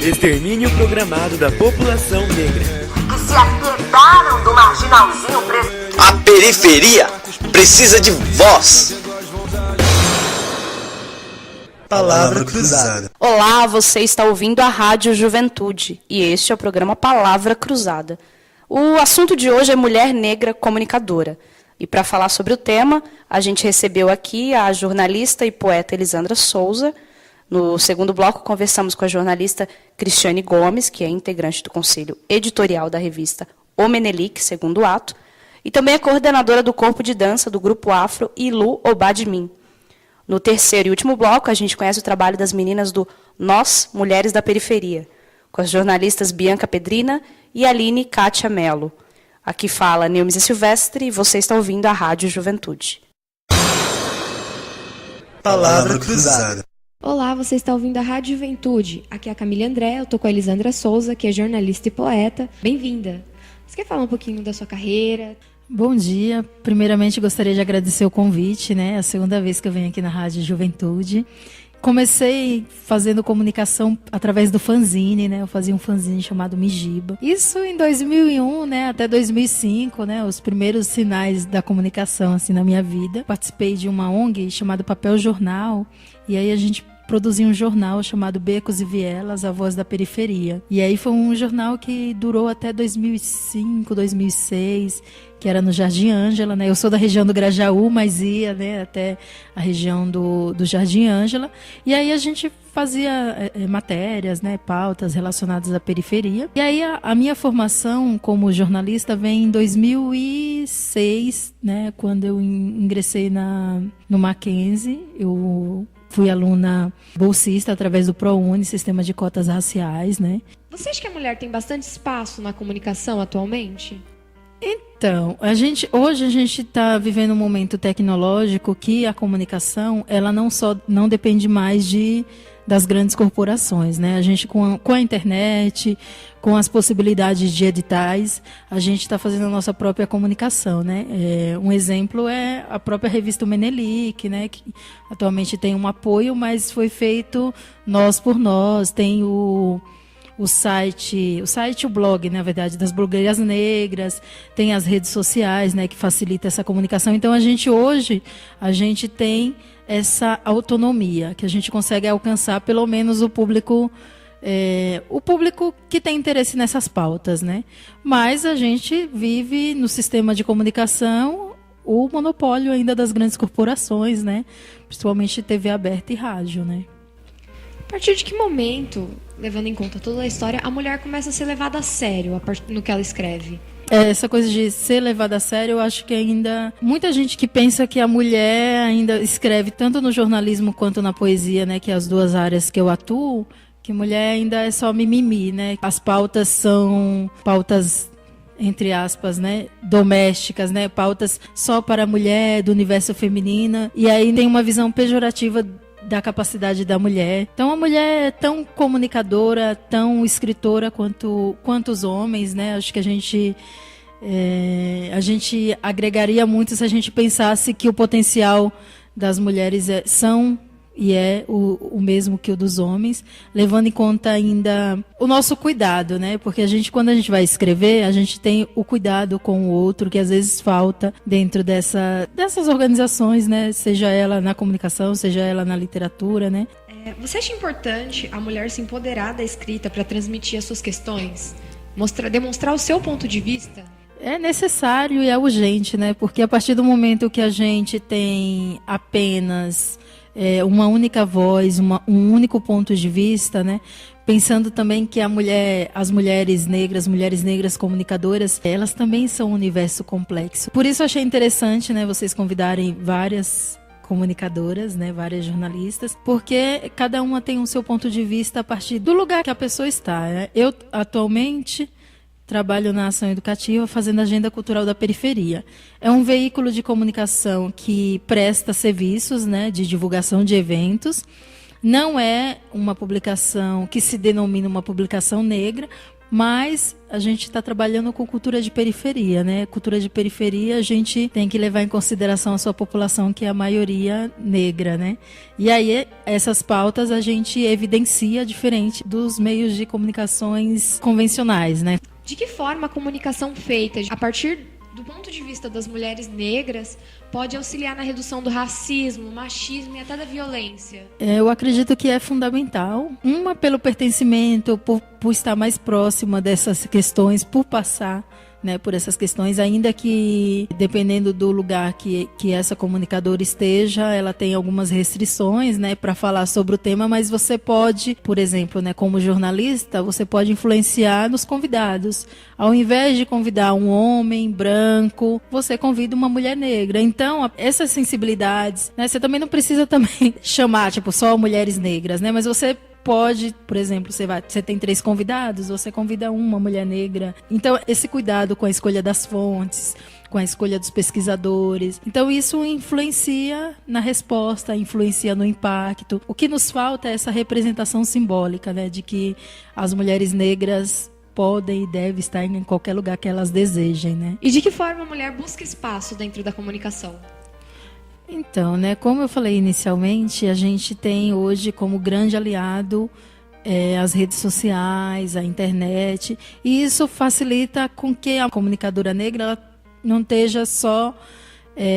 Extermínio programado da população negra. Que se aquiedaram do marginalzinho preso. A periferia precisa de voz. Palavra Cruzada. Olá, você está ouvindo a Rádio Juventude e este é o programa Palavra Cruzada. O assunto de hoje é mulher negra comunicadora. E para falar sobre o tema, a gente recebeu aqui a jornalista e poeta Elisandra Souza. No segundo bloco, conversamos com a jornalista Cristiane Gomes, que é integrante do conselho editorial da revista O Menelik, segundo ato, e também é coordenadora do corpo de dança do Grupo Afro Ilu Obadmin. No terceiro e último bloco, a gente conhece o trabalho das meninas do Nós, Mulheres da Periferia, com as jornalistas Bianca Pedrina e Aline Kátia Mello. Aqui fala Neumísia Silvestre e você está ouvindo a Rádio Juventude. Palavra Cruzada. Olá, você está ouvindo a Rádio Juventude. Aqui é a Camila André, eu estou com a Elisandra Souza, que é jornalista e poeta. Bem-vinda. Você quer falar um pouquinho da sua carreira? Bom dia. Primeiramente, gostaria de agradecer o convite, né? É a segunda vez que eu venho aqui na Rádio Juventude. Comecei fazendo comunicação através do fanzine, né? Eu fazia um fanzine chamado Mijiba. Isso em 2001, né? Até 2005, né? Os primeiros sinais da comunicação, assim, na minha vida. Participei de uma ONG chamada Papel Jornal. E aí a gente produzia um jornal chamado Becos e Vielas, a Voz da Periferia. E aí foi um jornal que durou até 2005, 2006, que era no Jardim Ângela, né? Eu sou da região do Grajaú, mas ia, né, até a região do Jardim Ângela. E aí a gente fazia matérias, né, pautas relacionadas à periferia. E aí a minha formação como jornalista vem em 2006, né, quando eu ingressei no Mackenzie. Eu fui aluna bolsista através do ProUni, Sistema de Cotas Raciais, né? Você acha que a mulher tem bastante espaço na comunicação atualmente? Então, hoje a gente está vivendo um momento tecnológico que a comunicação, ela não depende mais das grandes corporações, né? A gente com a internet, com as possibilidades de editais, a gente está fazendo a nossa própria comunicação, né? Um exemplo é a própria revista O Menelik, né? Que atualmente tem um apoio, mas foi feito nós por nós, tem o site, o blog, na verdade, das blogueiras negras, tem as redes sociais, né, que facilita essa comunicação. Então, hoje, a gente tem essa autonomia, que a gente consegue alcançar pelo menos o público que tem interesse nessas pautas, né? Mas a gente vive no sistema de comunicação o monopólio ainda das grandes corporações, né? Principalmente TV aberta e rádio, né? A partir de que momento, levando em conta toda a história, a mulher começa a ser levada a sério no que ela escreve? Essa coisa de ser levada a sério, eu acho que ainda... Muita gente que pensa que a mulher ainda escreve tanto no jornalismo quanto na poesia, né? Que é as duas áreas que eu atuo, que mulher ainda é só mimimi, né? As pautas são pautas, entre aspas, né, domésticas, né? Pautas só para a mulher, do universo feminino. E aí tem uma visão pejorativa da capacidade da mulher. Então a mulher é tão comunicadora, tão escritora quanto os homens, né? Acho que a gente agregaria muito se a gente pensasse que o potencial das mulheres é o mesmo que o dos homens, levando em conta ainda o nosso cuidado, né? Porque quando a gente vai escrever, a gente tem o cuidado com o outro, que às vezes falta dentro dessas organizações, né? Seja ela na comunicação, seja ela na literatura, né? Você acha importante a mulher se empoderar da escrita para transmitir as suas questões? Demonstrar o seu ponto de vista? É necessário e é urgente, né? Porque a partir do momento que a gente tem apenas uma única voz, um único ponto de vista, né? Pensando também que as mulheres negras comunicadoras, elas também são um universo complexo. Por isso eu achei interessante, né, vocês convidarem várias comunicadoras, né, várias jornalistas, porque cada uma tem o seu ponto de vista a partir do lugar que a pessoa está, né? Eu atualmente trabalho na ação educativa fazendo a Agenda Cultural da Periferia. É um veículo de comunicação que presta serviços, né, de divulgação de eventos. Não é uma publicação que se denomina uma publicação negra, Mas a gente está trabalhando com cultura de periferia, né? Cultura de periferia, a gente tem que levar em consideração a sua população, que é a maioria negra, né? E aí, essas pautas a gente evidencia diferente dos meios de comunicações convencionais, né? De que forma a comunicação feita a partir do ponto de vista das mulheres negras pode auxiliar na redução do racismo, machismo e até da violência? Eu acredito que é fundamental. Uma, pelo pertencimento, por estar mais próxima dessas questões, por passar, né, por essas questões, ainda que dependendo do lugar que essa comunicadora esteja, ela tem algumas restrições, né, para falar sobre o tema, mas você pode, por exemplo, né, como jornalista, você pode influenciar nos convidados. Ao invés de convidar um homem branco, você convida uma mulher negra. Então, essas sensibilidades, né, você também não precisa também chamar, tipo, só mulheres negras, né, mas você pode, por exemplo, você tem 3 convidados, você convida uma mulher negra. Então, esse cuidado com a escolha das fontes, com a escolha dos pesquisadores. Então, isso influencia na resposta, influencia no impacto. O que nos falta é essa representação simbólica, né, de que as mulheres negras podem e devem estar em qualquer lugar que elas desejem, né? E de que forma a mulher busca espaço dentro da comunicação? Então, né, como eu falei inicialmente, a gente tem hoje como grande aliado as redes sociais, a internet, e isso facilita com que a comunicadora negra ela não esteja só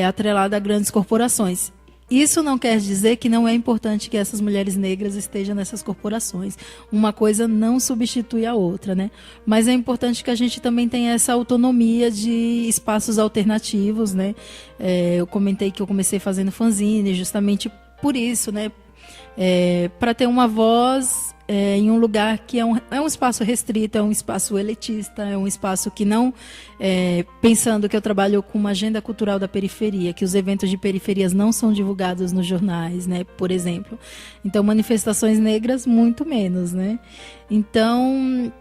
atrelada a grandes corporações. Isso não quer dizer que não é importante que essas mulheres negras estejam nessas corporações. Uma coisa não substitui a outra, né? Mas é importante que a gente também tenha essa autonomia de espaços alternativos, né? Eu comentei que eu comecei fazendo fanzine justamente por isso, né? Para ter uma voz em um lugar que é um espaço restrito, é um espaço elitista, é um espaço que não, pensando que eu trabalho com uma agenda cultural da periferia, que os eventos de periferias não são divulgados nos jornais, né, por exemplo. Então, manifestações negras, muito menos, né? Então,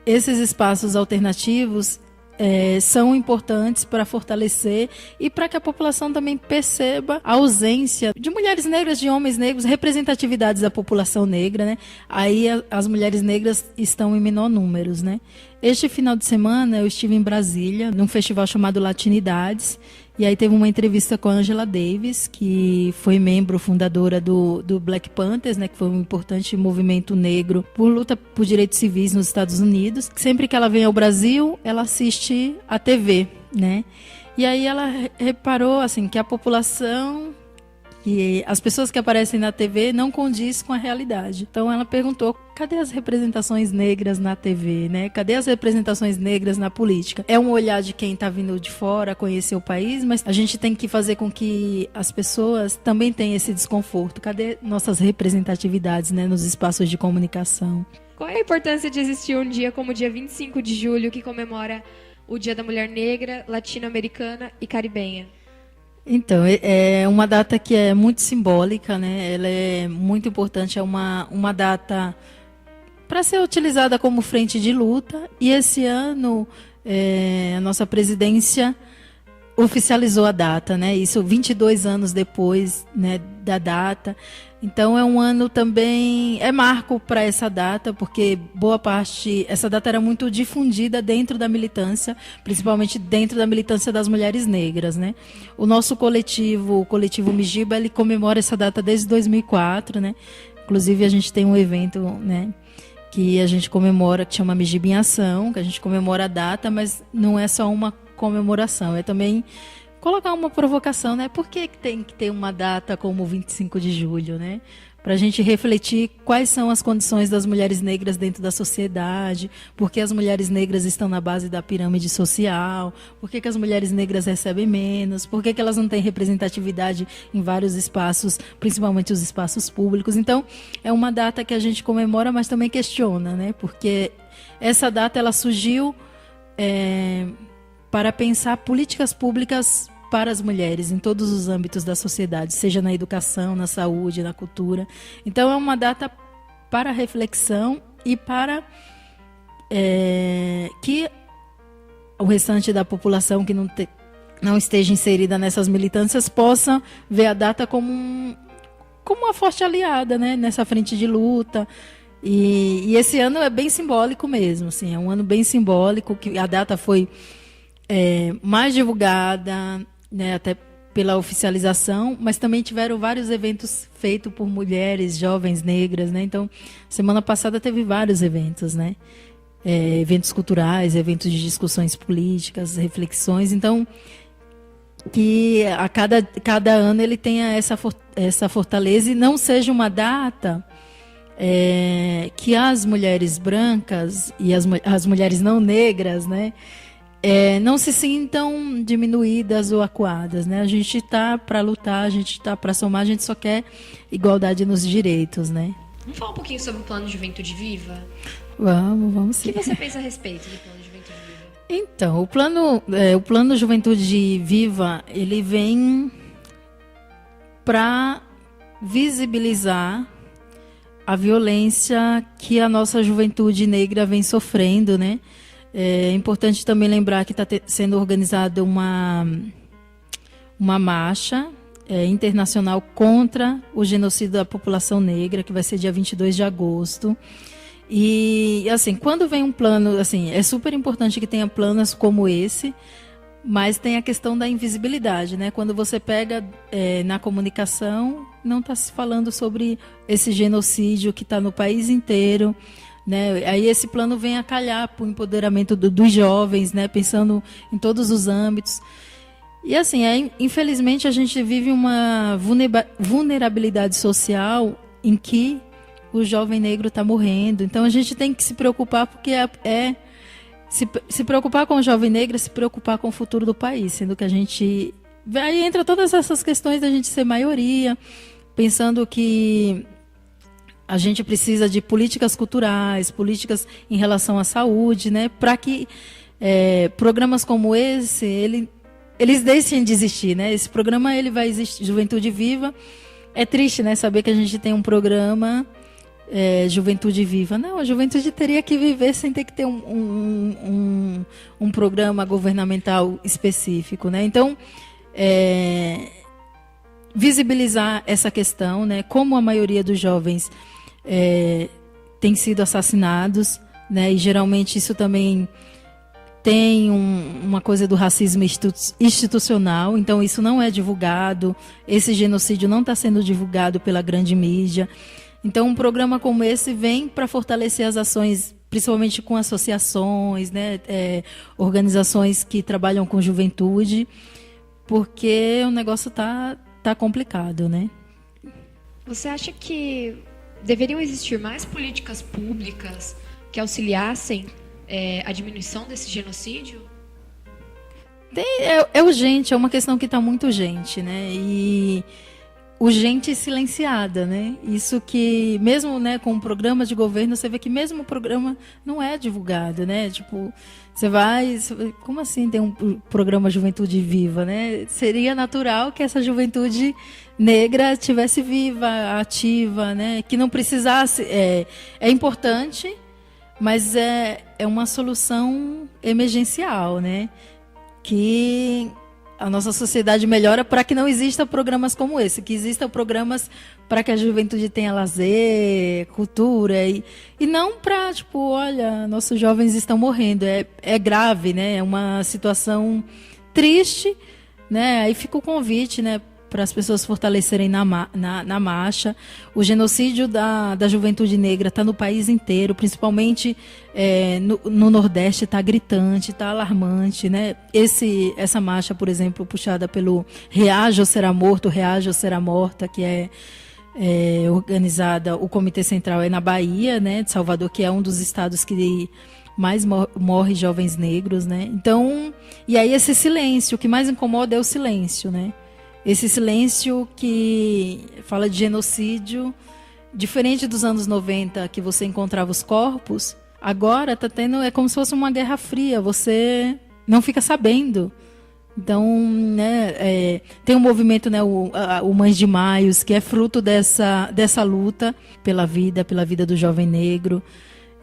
esses espaços alternativos são importantes para fortalecer e para que a população também perceba a ausência de mulheres negras, de homens negros, representatividades da população negra, né? Aí as mulheres negras estão em menor números, né? Este final de semana eu estive em Brasília, num festival chamado Latinidades, e aí teve uma entrevista com a Angela Davis, que foi membro fundadora do Black Panthers, né, que foi um importante movimento negro por luta por direitos civis nos Estados Unidos. Sempre que ela vem ao Brasil, ela assiste a TV, né? E aí ela reparou assim, que a população, que as pessoas que aparecem na TV não condiz com a realidade. Então ela perguntou, cadê as representações negras na TV, né? Cadê as representações negras na política? É um olhar de quem está vindo de fora conhecer o país, mas a gente tem que fazer com que as pessoas também tenham esse desconforto. Cadê nossas representatividades, né, nos espaços de comunicação? Qual é a importância de existir um dia como o dia 25 de julho, que comemora o Dia da Mulher Negra, Latino-Americana e Caribenha? Então, é uma data que é muito simbólica, né? Ela é muito importante, é uma data para ser utilizada como frente de luta. E esse ano, a nossa presidência oficializou a data, né? Isso 22 anos depois, né, da data. Então é um ano também, é marco para essa data, porque boa parte, essa data era muito difundida dentro da militância, principalmente dentro da militância das mulheres negras, né? O nosso coletivo, o coletivo Mijiba, ele comemora essa data desde 2004, né? Inclusive a gente tem um evento, né, que a gente comemora, que chama Mijiba em Ação, que a gente comemora a data, mas não é só uma comemoração, é também colocar uma provocação, né? Por que tem que ter uma data como o 25 de julho, né? Para a gente refletir quais são as condições das mulheres negras dentro da sociedade, por que as mulheres negras estão na base da pirâmide social, por que as mulheres negras recebem menos, por que elas não têm representatividade em vários espaços, principalmente os espaços públicos. Então, é uma data que a gente comemora, mas também questiona, né? Porque essa data ela surgiu para pensar políticas públicas para as mulheres em todos os âmbitos da sociedade, seja na educação, na saúde, na cultura. Então é uma data para reflexão e para que o restante da população que não esteja inserida nessas militâncias possa ver a data como uma forte aliada, né, nessa frente de luta. E esse ano é bem simbólico mesmo, assim, é um ano bem simbólico, que a data foi mais divulgada, né, até pela oficialização, mas também tiveram vários eventos feitos por mulheres, jovens negras, né? Então, semana passada teve vários eventos, né? Eventos culturais, eventos de discussões políticas, reflexões. Então, que a cada ano ele tenha essa fortaleza e não seja uma data que as mulheres brancas e as mulheres não negras, né, não se sintam diminuídas ou acuadas, né? A gente está para lutar, a gente está para somar, a gente só quer igualdade nos direitos, né? Vamos falar um pouquinho sobre o Plano Juventude Viva? Vamos sim. O que você pensa a respeito do Plano Juventude Viva? Então, o plano Juventude Viva, ele vem para visibilizar a violência que a nossa juventude negra vem sofrendo, né? É importante também lembrar que está sendo organizada uma marcha internacional contra o genocídio da população negra, que vai ser dia 22 de agosto. E, assim, quando vem um plano, assim, é super importante que tenha planos como esse, mas tem a questão da invisibilidade, né? Quando você pega na comunicação, não está se falando sobre esse genocídio que está no país inteiro, né? Aí esse plano vem a calhar para o empoderamento dos jovens, né? Pensando em todos os âmbitos. E assim, infelizmente a gente vive uma vulnerabilidade social em que o jovem negro está morrendo. Então a gente tem que se preocupar, porque se preocupar com o jovem negro é se preocupar com o futuro do país, sendo que a gente... Aí entra todas essas questões da gente ser maioria, pensando que a gente precisa de políticas culturais, políticas em relação à saúde, né, para que programas como esse, eles deixem de existir, né? Esse programa ele vai existir, Juventude Viva. É triste, né, saber que a gente tem um programa Juventude Viva. Não, a juventude teria que viver sem ter que ter um programa governamental específico, né? Então, visibilizar essa questão, né? Como a maioria dos jovens tem sido assassinados, né? E geralmente isso também tem uma coisa do racismo institucional, então isso não é divulgado, esse genocídio não está sendo divulgado pela grande mídia. Então um programa como esse vem para fortalecer as ações, principalmente com associações, né, organizações que trabalham com juventude, porque o negócio tá complicado, né? Você acha que deveriam existir mais políticas públicas que auxiliassem a diminuição desse genocídio? É urgente, é uma questão que está muito urgente, né? E urgente e silenciada, né? Isso que, mesmo, né, com programas de governo, você vê que mesmo o programa não é divulgado, né? Tipo, você vai... Como assim tem um programa Juventude Viva, né? Seria natural que essa juventude negra estivesse viva, ativa, né? Que não precisasse... É importante, mas é uma solução emergencial, né? Que a nossa sociedade melhora para que não existam programas como esse, que existam programas para que a juventude tenha lazer, cultura, e não para, tipo, olha, nossos jovens estão morrendo. É grave, né? É uma situação triste, né? Aí fica o convite, né, para as pessoas fortalecerem na marcha. O genocídio da juventude negra está no país inteiro, principalmente no Nordeste, está gritante, está alarmante, né? Essa marcha, por exemplo, puxada pelo Reaja ou Será Morto, Reaja ou Será Morta, que é organizada, o Comitê Central é na Bahia, né, de Salvador, que é um dos estados que mais morre jovens negros, né? Então, e aí esse silêncio, o que mais incomoda é o silêncio, né? Esse silêncio que fala de genocídio, diferente dos anos 90, que você encontrava os corpos, agora está tendo, é como se fosse uma guerra fria, você não fica sabendo. Então, né, tem um movimento, né, o Mães de Maios, que é fruto dessa luta pela vida do jovem negro.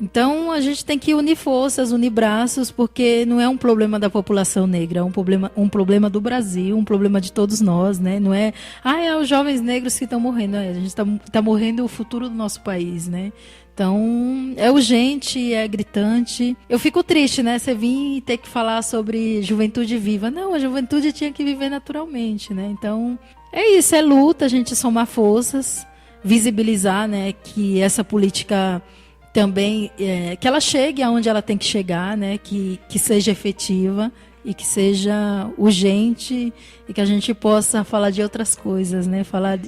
Então a gente tem que unir forças, unir braços, porque não é um problema da população negra, é um problema do Brasil, um problema de todos nós, né? Não é, é os jovens negros que estão morrendo, a gente está morrendo o futuro do nosso país, né? Então, é urgente, é gritante. Eu fico triste, né? Você vir e ter que falar sobre juventude viva. Não, a juventude tinha que viver naturalmente, né? Então, é isso, é luta, a gente somar forças, visibilizar, né, que essa política também, que ela chegue aonde ela tem que chegar, né, que seja efetiva e que seja urgente e que a gente possa falar de outras coisas, né, falar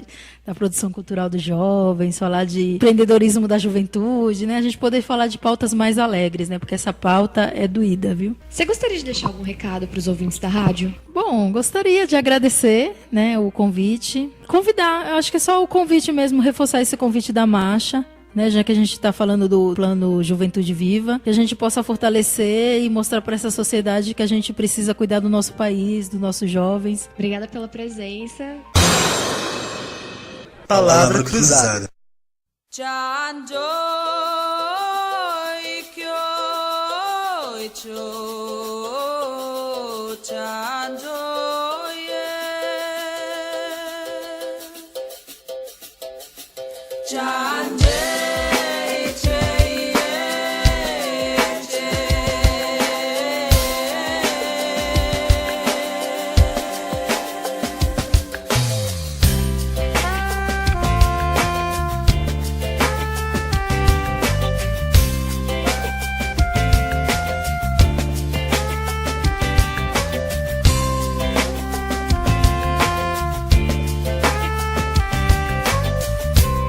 da produção cultural dos jovens, falar de empreendedorismo da juventude, né, a gente poder falar de pautas mais alegres, né, porque essa pauta é doída, viu? Você gostaria de deixar algum recado para os ouvintes da rádio? Bom, gostaria de agradecer, né, o convite, convidar, eu acho que é só o convite mesmo, reforçar esse convite da marcha, né, já que a gente está falando do plano Juventude Viva, que a gente possa fortalecer e mostrar para essa sociedade que a gente precisa cuidar do nosso país, dos nossos jovens. Obrigada pela presença. Palavra cruzada.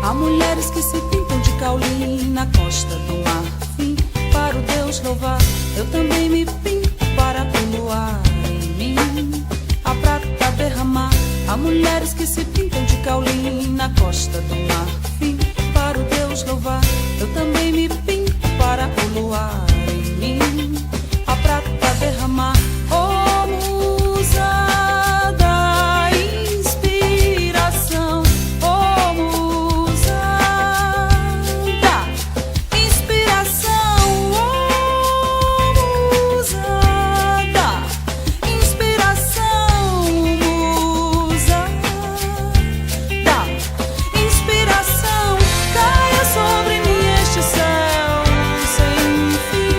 Há mulheres que se pintam de caulim na costa do Marfim, para o Deus louvar. Eu também me pinto para poluar em mim a prata derramar. Há mulheres que se pintam de caulim na costa do Marfim, para o Deus louvar. Eu também me pinto para poluar em mim a prata derramar. Oh, musa da inspiração, oh, musa da inspiração, oh, musa da inspiração, musa da inspiração. Caia sobre mim este céu sem fim.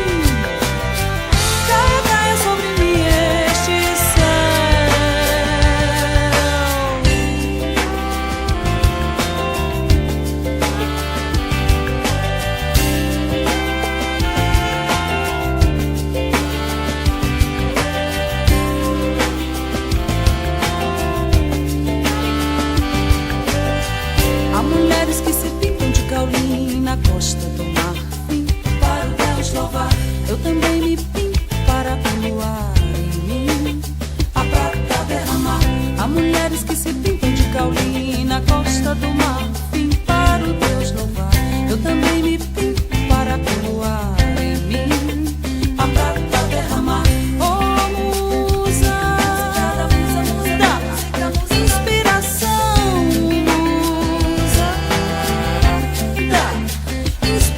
Caia, caia sobre mim este céu. Há mulheres que se pintam de caulim na costa do Marfim, para o Deus louvar. Eu também me pinto para poluar em mim a prata derramar. Há mulheres que se pintam de caulim na costa do Marfim, para o Deus louvar. Eu também me pinto para poluar em mim a prata derramar. Oh, musa da inspiração, musa da inspiração.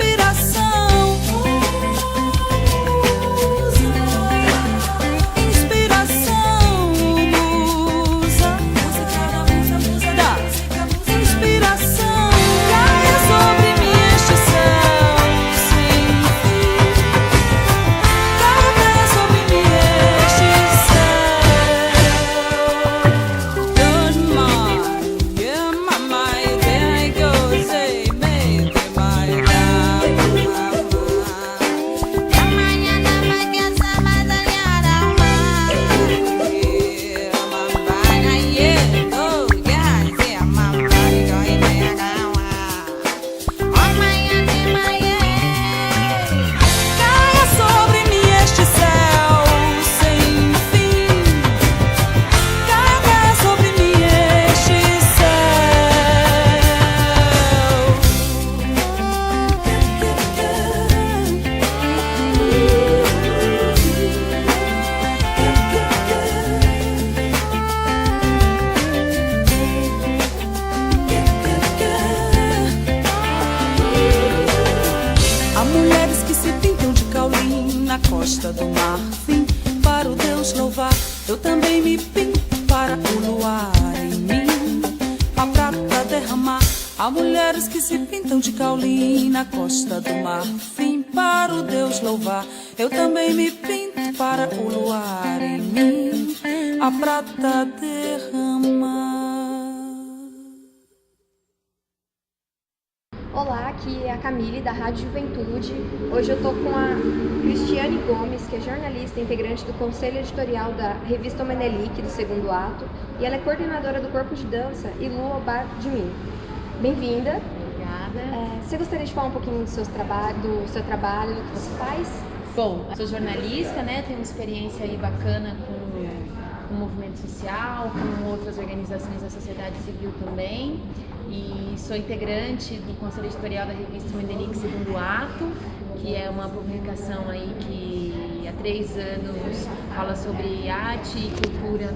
costa do Marfim, para o Deus louvar. Eu também me pinto para o luar em mim, a prata derramar. Há mulheres que se pintam de caulim na costa do Marfim, para o Deus louvar. Eu também me pinto para o luar em mim, a prata derramar. Olá, aqui é a Camille da Rádio Juventude. Hoje eu tô com a Cristiane Gomes, que é jornalista e integrante do Conselho Editorial da revista O Menelik, do Segundo Ato, e ela é coordenadora do Corpo de Dança Ilu Obar de Mim. Bem-vinda. Obrigada. Você gostaria de falar um pouquinho do seu trabalho, do que você faz? Bom, sou jornalista, né? Tenho uma experiência aí bacana com o movimento social, com outras organizações da sociedade civil também. E sou integrante do Conselho Editorial da revista Menelik Segundo Ato, que é uma publicação aí que há 3 anos fala sobre arte e cultura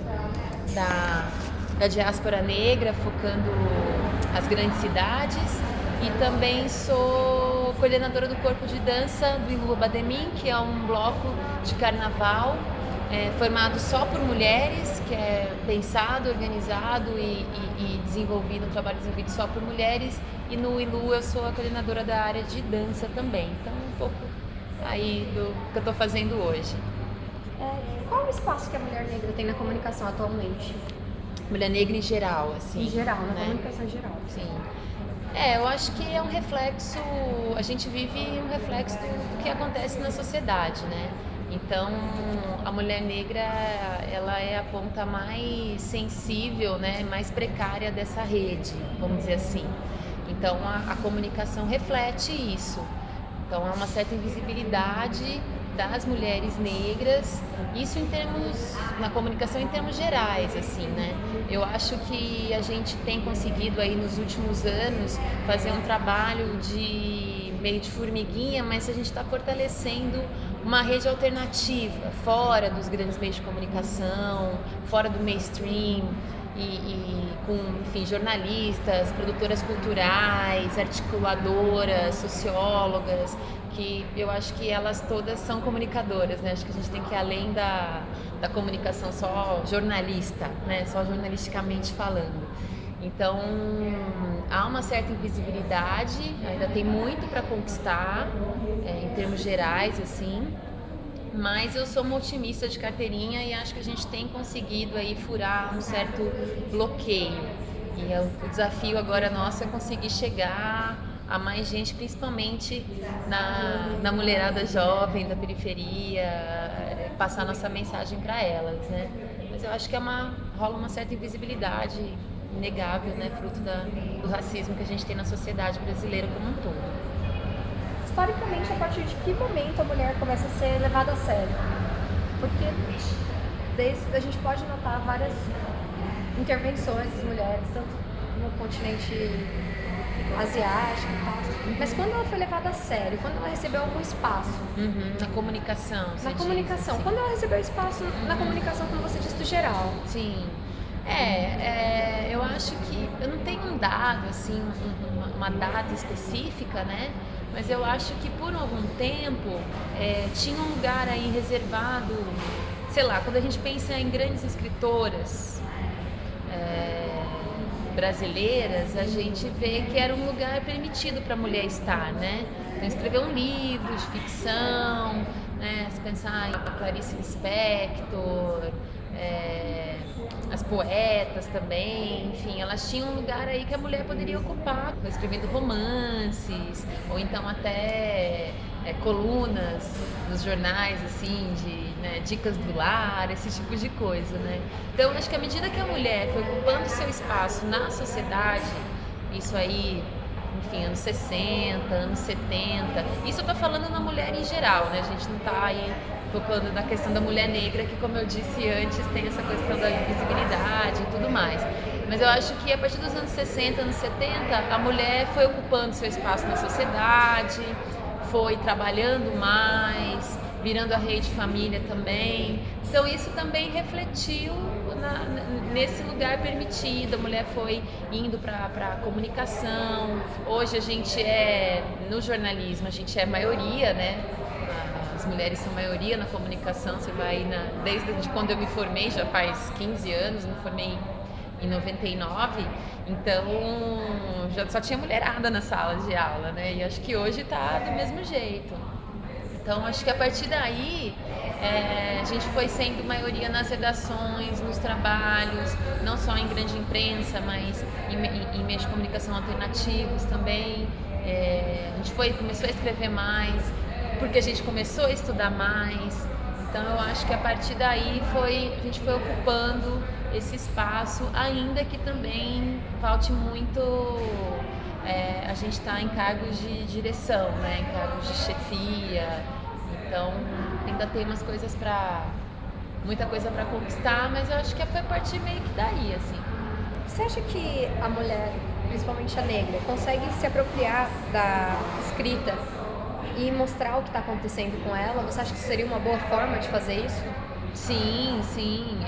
da diáspora negra, focando as grandes cidades. E também sou coordenadora do Corpo de Dança do Ilu Obar de Mim, que é um bloco de carnaval formado só por mulheres, que é pensado, organizado e desenvolvido, um trabalho desenvolvido só por mulheres. E no Ilu eu sou a coordenadora da área de dança também. Então um pouco aí do que eu estou fazendo hoje. Qual é o espaço que a mulher negra tem na comunicação atualmente? Mulher negra em geral, assim. Em geral, na né? comunicação em geral. Sim. Eu acho que é um reflexo, a gente vive um reflexo do que acontece na sociedade, né? Então, a mulher negra, ela é a ponta mais sensível, né, mais precária dessa rede, vamos dizer assim. Então, a comunicação reflete isso. Então, há uma certa invisibilidade das mulheres negras, isso em termos, na comunicação em termos gerais, assim, né? Eu acho que a gente tem conseguido aí nos últimos anos fazer um trabalho de meio de formiguinha, mas a gente está fortalecendo uma rede alternativa, fora dos grandes meios de comunicação, fora do mainstream, e com, enfim, jornalistas, produtoras culturais, articuladoras, sociólogas, que eu acho que elas todas são comunicadoras, né? Acho que a gente tem que ir além da comunicação só jornalista, né? Só jornalisticamente falando. Então, há uma certa invisibilidade, ainda tem muito para conquistar, em termos gerais, assim, mas eu sou uma otimista de carteirinha e acho que a gente tem conseguido aí furar um certo bloqueio. E o desafio agora nosso é conseguir chegar a mais gente, principalmente na mulherada jovem da periferia, passar nossa mensagem para elas, né? Mas eu acho que rola uma certa invisibilidade inegável, né, fruto do racismo que a gente tem na sociedade brasileira como um todo. Historicamente, a partir de que momento a mulher começa a ser levada a sério? Porque a gente pode notar várias intervenções das mulheres, tanto no continente asiático e tal, mas quando ela foi levada a sério, quando ela recebeu algum espaço? Na comunicação, você Na comunicação, diz, quando ela recebeu espaço na comunicação, como você disse, do geral. Sim. Eu acho que eu não tenho um dado, assim, uma data específica, né? Mas eu acho que por algum tempo tinha um lugar aí reservado, sei lá, quando a gente pensa em grandes escritoras brasileiras, a gente vê que era um lugar permitido para a mulher estar, né? Então, escrever um livro de ficção, né? Se pensar em Clarice Lispector, as poetas também, enfim, elas tinham um lugar aí que a mulher poderia ocupar, escrevendo romances, ou então até colunas nos jornais, assim, de dicas do lar, esse tipo de coisa, né? Então, acho que à medida que a mulher foi ocupando seu espaço na sociedade, isso aí, enfim, anos 60, anos 70, isso eu tô falando na mulher em geral, né? A gente não tá aí focando na questão da mulher negra, que, como eu disse antes, tem essa questão da invisibilidade e tudo mais. Mas eu acho que a partir dos anos 60, anos 70, a mulher foi ocupando seu espaço na sociedade, foi trabalhando mais, virando a rede família também. Então isso também refletiu nesse lugar permitido. A mulher foi indo para a comunicação. Hoje a gente no jornalismo, a gente é maioria, né? as mulheres são maioria na comunicação, você vai desde quando eu me formei, já faz 15 anos, me formei em 99, então já só tinha mulherada na sala de aula, né? E acho que hoje está do mesmo jeito. Então acho que a partir daí a gente foi sendo maioria nas redações, nos trabalhos, não só em grande imprensa, mas em meios de comunicação alternativos também. A gente começou a escrever mais, porque a gente começou a estudar mais. Então eu acho que a partir daí a gente foi ocupando esse espaço, ainda que também falte muito a gente está em cargos de direção, né? Em cargos de chefia, então ainda tem muita coisa para conquistar, mas eu acho que foi a partir meio que daí, assim. Você acha que a mulher, principalmente a negra, consegue se apropriar da escrita e mostrar o que está acontecendo com ela? Você acha que seria uma boa forma de fazer isso? Sim,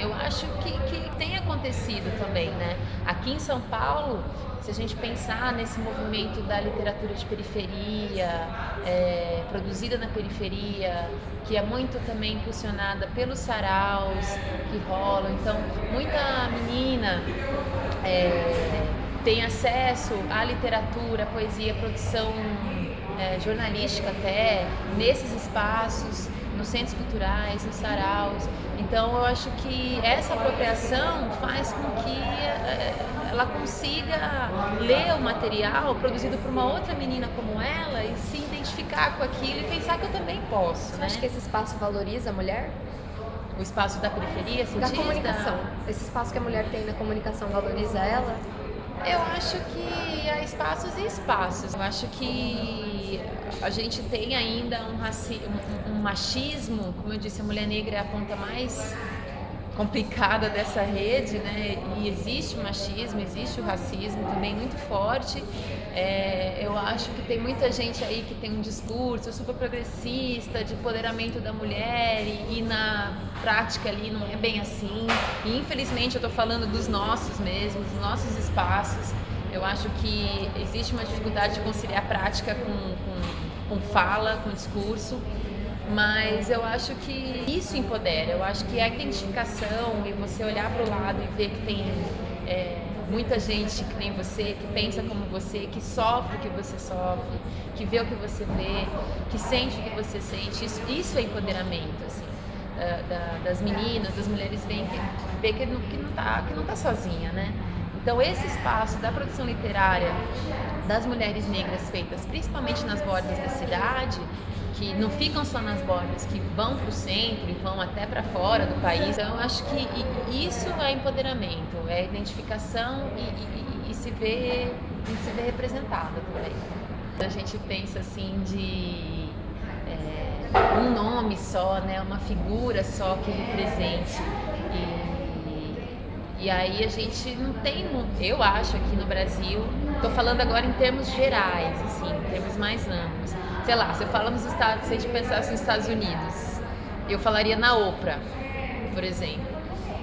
eu acho que tem acontecido também, né? Aqui em São Paulo, se a gente pensar nesse movimento da literatura de periferia, produzida na periferia, que é muito também impulsionada pelos saraus que rolam, então muita menina tem acesso à literatura, à poesia, à produção jornalística até, nesses espaços, nos centros culturais, nos saraus. Então eu acho que essa apropriação faz com que ela consiga ler o material produzido por uma outra menina como ela e se identificar com aquilo e pensar que eu também posso. Você né? acha que esse espaço valoriza a mulher? O espaço da periferia, da comunicação. Esse espaço que a mulher tem na comunicação valoriza ela? Eu acho que há espaços e espaços. Eu acho que a gente tem ainda um machismo, como eu disse, a mulher negra é a ponta mais complicada dessa rede, né? E existe o machismo, existe o racismo também muito forte. Eu acho que tem muita gente aí que tem um discurso super progressista de empoderamento da mulher e na prática ali não é bem assim. E infelizmente eu estou falando dos nossos mesmos, dos nossos espaços. Eu acho que existe uma dificuldade de conciliar prática com fala, com discurso. Mas eu acho que isso empodera, eu acho que a identificação e você olhar para o lado e ver que tem muita gente que nem você, que pensa como você, que sofre o que você sofre, que vê o que você vê, que sente o que você sente, isso é empoderamento, assim, das meninas, das mulheres ver que não tá sozinha, né? Então esse espaço da produção literária das mulheres negras feitas principalmente nas bordas da cidade, que não ficam só nas bordas, que vão para o centro e vão até para fora do país. Então, eu acho que isso é empoderamento, é identificação e se ver representada também. A gente pensa assim de um nome só, né, uma figura só que represente. E aí a gente não tem, eu acho aqui no Brasil, estou falando agora em termos gerais, assim, em termos mais amplos. Sei lá, você fala nos Estados, se a gente pensasse nos Estados Unidos, eu falaria na Oprah, por exemplo,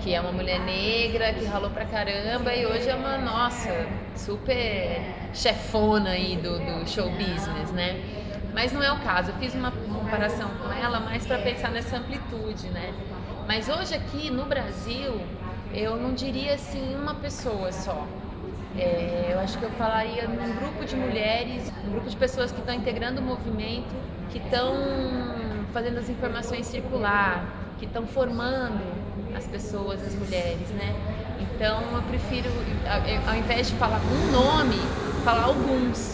que é uma mulher negra que ralou pra caramba e hoje é uma, nossa, super chefona aí do show business, né? Mas não é o caso, eu fiz uma comparação com ela mais para pensar nessa amplitude, né? Mas hoje aqui no Brasil, eu não diria assim uma pessoa só. Eu acho que eu falaria num grupo de mulheres, um grupo de pessoas que estão integrando o movimento, que estão fazendo as informações circular, que estão formando as pessoas, as mulheres, né? Então eu prefiro, ao invés de falar um nome, falar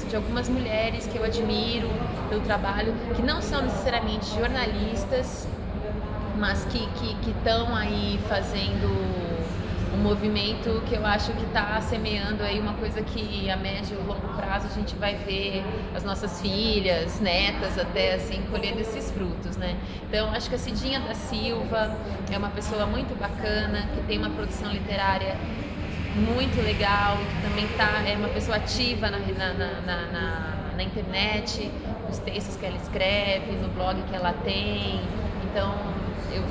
de algumas mulheres que eu admiro pelo trabalho, que não são necessariamente jornalistas, mas que estão aí fazendo um movimento que eu acho que está semeando aí uma coisa que a médio e longo prazo a gente vai ver as nossas filhas, netas até assim, colhendo esses frutos, né? Então acho que a Cidinha da Silva é uma pessoa muito bacana, que tem uma produção literária muito legal, que também é uma pessoa ativa na internet, nos textos que ela escreve, no blog que ela tem. Então eu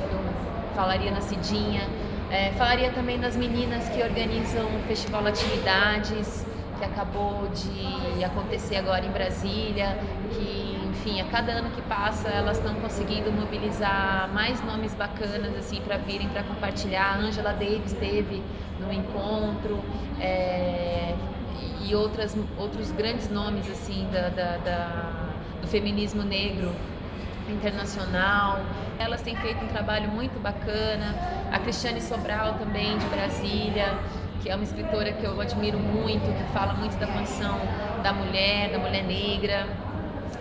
falaria na Cidinha. Falaria também das meninas que organizam o Festival Atividades, que acabou de acontecer agora em Brasília, que, enfim, a cada ano que passa elas estão conseguindo mobilizar mais nomes bacanas assim para virem para compartilhar. A Angela Davis esteve no encontro, e outros grandes nomes assim do feminismo negro internacional. Elas têm feito um trabalho muito bacana. A Cristiane Sobral também, de Brasília, que é uma escritora que eu admiro muito, que fala muito da condição da mulher negra.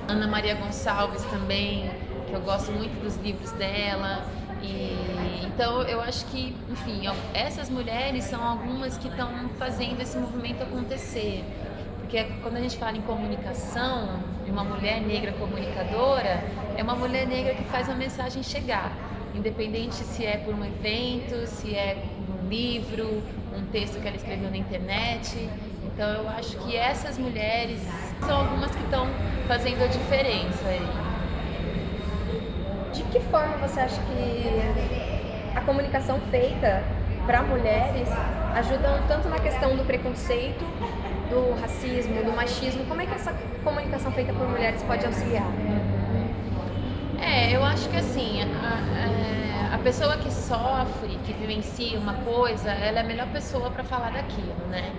Ana Maria Gonçalves também, que eu gosto muito dos livros dela. Então eu acho que, enfim, essas mulheres são algumas que estão fazendo esse movimento acontecer. Porque quando a gente fala em comunicação, uma mulher negra comunicadora é uma mulher negra que faz a mensagem chegar, independente se é por um evento, se é um livro, um texto que ela escreveu na internet. Então eu acho que essas mulheres são algumas que estão fazendo a diferença aí. De que forma você acha que a comunicação feita para mulheres ajuda tanto na questão do preconceito, do racismo, do machismo? Como é que essa comunicação feita por mulheres pode auxiliar? Eu acho que assim, a pessoa que sofre, que vivencia uma coisa, ela é a melhor pessoa para falar daquilo, né?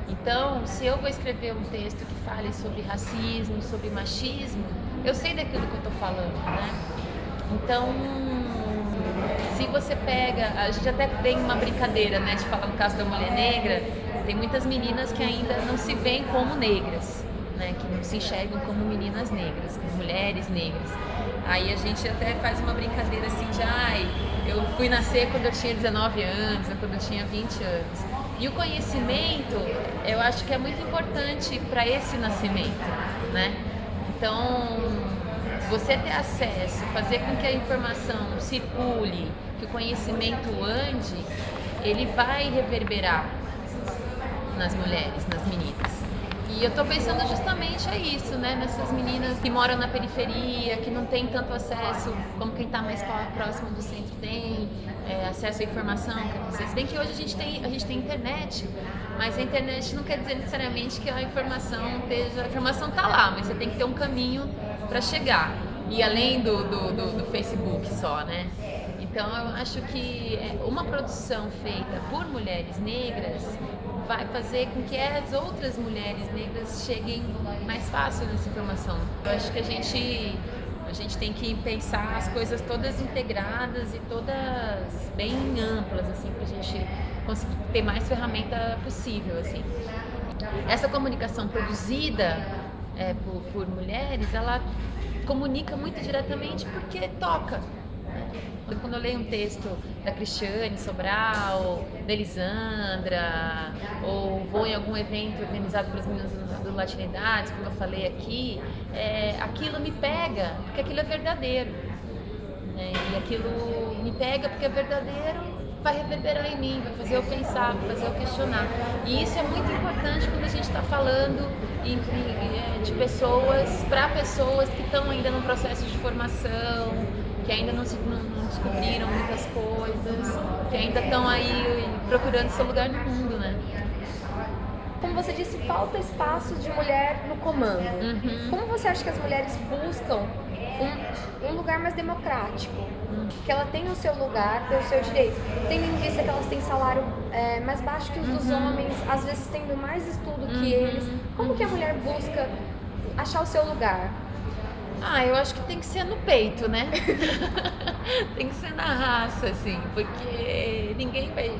Então, se eu vou escrever um texto que fale sobre racismo, sobre machismo, eu sei daquilo que eu estou falando, né? Então, se você pega, a gente até tem uma brincadeira, né, de falar no caso da mulher negra, tem muitas meninas que ainda não se veem como negras, né, que não se enxergam como meninas negras, como mulheres negras. Aí a gente até faz uma brincadeira assim de, eu fui nascer quando eu tinha 19 anos, ou quando eu tinha 20 anos. E o conhecimento, eu acho que é muito importante para esse nascimento, né? Então, você ter acesso, fazer com que a informação circule, que o conhecimento ande, ele vai reverberar nas mulheres, nas meninas. E eu tô pensando justamente isso, né? Nessas meninas que moram na periferia, que não tem tanto acesso como quem tá mais próximo do centro tem, acesso à informação. Se bem que hoje a gente tem internet, mas a internet não quer dizer necessariamente que a informação tá lá, mas você tem que ter um caminho para chegar. E além do Facebook só, né? Então eu acho que uma produção feita por mulheres negras vai fazer com que as outras mulheres negras cheguem mais fácil nessa informação. Eu acho que a gente tem que pensar as coisas todas integradas e todas bem amplas, assim, pra gente conseguir ter mais ferramenta possível, assim. Essa comunicação produzida por mulheres, ela comunica muito diretamente porque toca. Quando eu leio um texto da Cristiane Sobral, da Elisandra, ou vou em algum evento organizado pelas meninas do Latinidades, como eu falei aqui, aquilo me pega, porque aquilo é verdadeiro. E aquilo me pega porque é verdadeiro, vai reverberar em mim, vai fazer eu pensar, vai fazer eu questionar. E isso é muito importante quando a gente está falando de pessoas, para pessoas que estão ainda num processo de formação, que ainda não descobriram muitas coisas, que ainda estão aí procurando seu lugar no mundo, né? Como você disse, falta espaço de mulher no comando. Uhum. Como você acha que as mulheres buscam um lugar mais democrático? Que ela tenha o seu lugar, ter o seu direito, tendo em vista que elas têm salário mais baixo que os dos homens, às vezes tendo mais estudo que eles. Como que a mulher busca achar o seu lugar? Eu acho que tem que ser no peito, né? Tem que ser na raça, assim, porque ninguém vai...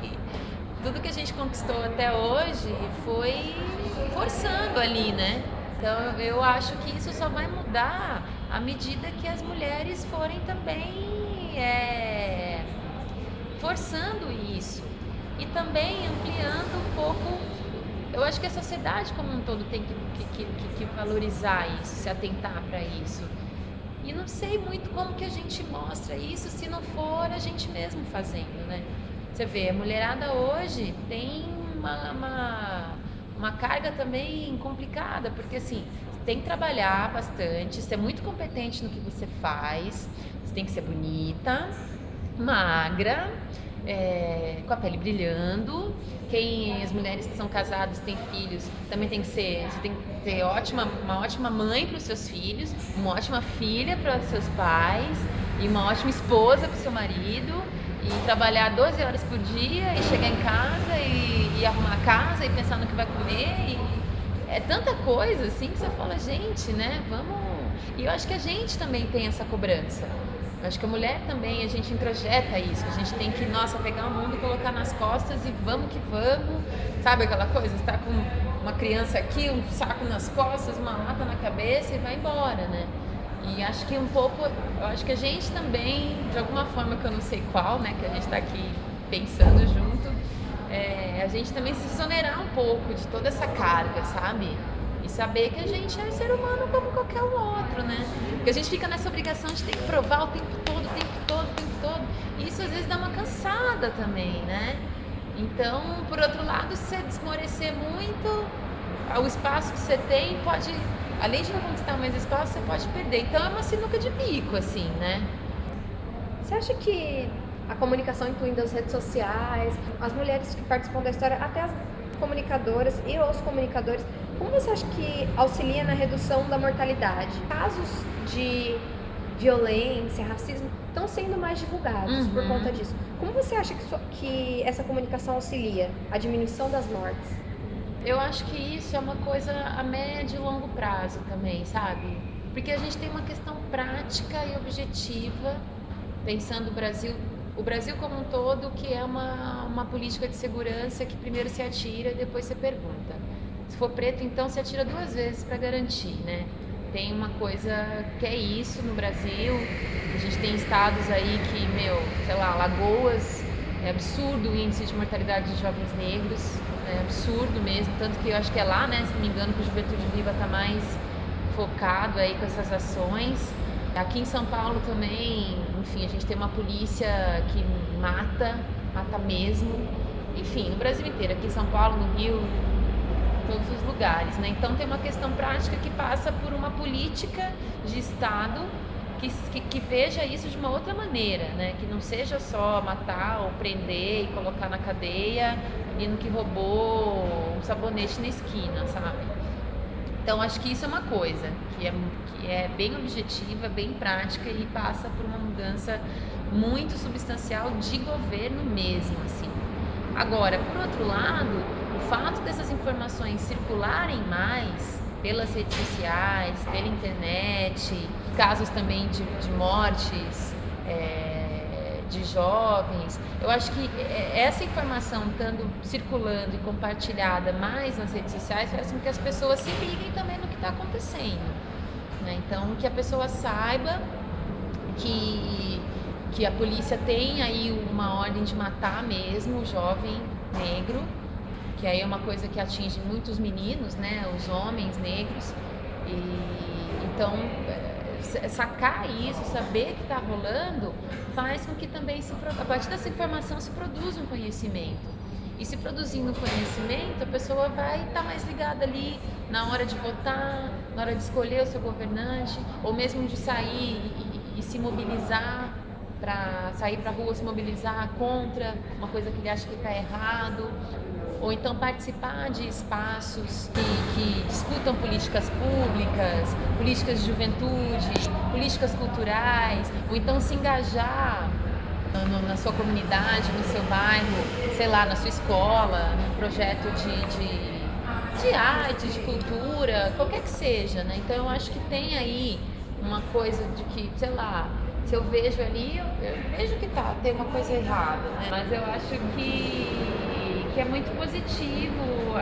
Tudo que a gente conquistou até hoje foi forçando ali, né? Então eu acho que isso só vai mudar à medida que as mulheres forem também forçando isso e também ampliando um pouco. Eu acho que a sociedade como um todo tem que valorizar isso, se atentar para isso. E não sei muito como que a gente mostra isso se não for a gente mesmo fazendo, né? Você vê, a mulherada hoje tem uma carga também complicada, porque assim, você tem que trabalhar bastante, ser muito competente no que você faz, você tem que ser bonita, magra, com a pele brilhando. As mulheres que são casadas, têm filhos, também você tem que ter uma ótima mãe para os seus filhos, uma ótima filha para os seus pais e uma ótima esposa para o seu marido, e trabalhar 12 horas por dia e chegar em casa e arrumar a casa e pensar no que vai comer. E é tanta coisa assim que você fala, gente, né, vamos... E eu acho que a gente também tem essa cobrança. Eu acho que a mulher também, a gente introjeta isso, a gente tem que, pegar o mundo e colocar nas costas e vamos que vamos, sabe aquela coisa, você tá com uma criança aqui, um saco nas costas, uma lata na cabeça e vai embora, né? E acho que eu acho que a gente também, de alguma forma que eu não sei qual, né, que a gente tá aqui pensando junto, a gente também se exonerar um pouco de toda essa carga, sabe? E saber que a gente é ser humano como qualquer outro, né? Porque a gente fica nessa obrigação de ter que provar o tempo todo. E isso às vezes dá uma cansada também, né? Então, por outro lado, se você desmorecer muito, o espaço que você tem pode, além de não conquistar mais espaço, você pode perder. Então é uma sinuca de bico, assim, né? Você acha que a comunicação, incluindo as redes sociais, as mulheres que participam da história, até as comunicadoras e os comunicadores, como você acha que auxilia na redução da mortalidade? Casos de violência, racismo estão sendo mais divulgados por conta disso. Como você acha que essa comunicação auxilia a diminuição das mortes? Eu acho que isso é uma coisa a médio e longo prazo também, sabe? Porque a gente tem uma questão prática e objetiva, pensando o Brasil como um todo, que é uma política de segurança que primeiro se atira e depois se pergunta. Se for preto, então se atira 2 vezes para garantir, né? Tem uma coisa que é isso no Brasil. A gente tem estados aí que, sei lá, Alagoas, é absurdo o índice de mortalidade de jovens negros, é absurdo mesmo, tanto que eu acho que é lá, né, se não me engano, que o Juventude Viva está mais focado aí com essas ações. Aqui em São Paulo também, enfim, a gente tem uma polícia que mata mesmo, enfim, no Brasil inteiro, aqui em São Paulo, no Rio, todos os lugares, né? Então tem uma questão prática que passa por uma política de Estado que veja isso de uma outra maneira, né? Que não seja só matar ou prender e colocar na cadeia o menino que roubou um sabonete na esquina, sabe? Então acho que isso é uma coisa que é bem objetiva, bem prática e passa por uma mudança muito substancial de governo mesmo, assim. Agora, por outro lado, o fato dessas informações circularem mais pelas redes sociais, pela internet, casos também de mortes de jovens, eu acho que essa informação estando circulando e compartilhada mais nas redes sociais faz com que as pessoas se liguem também no que está acontecendo, né? Então, que a pessoa saiba que a polícia tem aí uma ordem de matar mesmo o jovem negro, que aí é uma coisa que atinge muitos meninos, né, os homens negros, e então sacar isso, saber que está rolando, faz com que também a partir dessa informação se produza um conhecimento. E se produzindo conhecimento, a pessoa vai estar mais ligada ali na hora de votar, na hora de escolher o seu governante, ou mesmo de sair e se mobilizar, para sair para a rua, se mobilizar contra uma coisa que ele acha que está errado, ou então participar de espaços que discutam políticas públicas, políticas de juventude, políticas culturais, ou então se engajar na sua comunidade, no seu bairro, sei lá, na sua escola, num projeto de arte, de cultura, qualquer que seja, né? Então eu acho que tem aí uma coisa de que, sei lá, se eu vejo ali, eu vejo que tem uma coisa errada, né? Mas eu acho que é muito positivo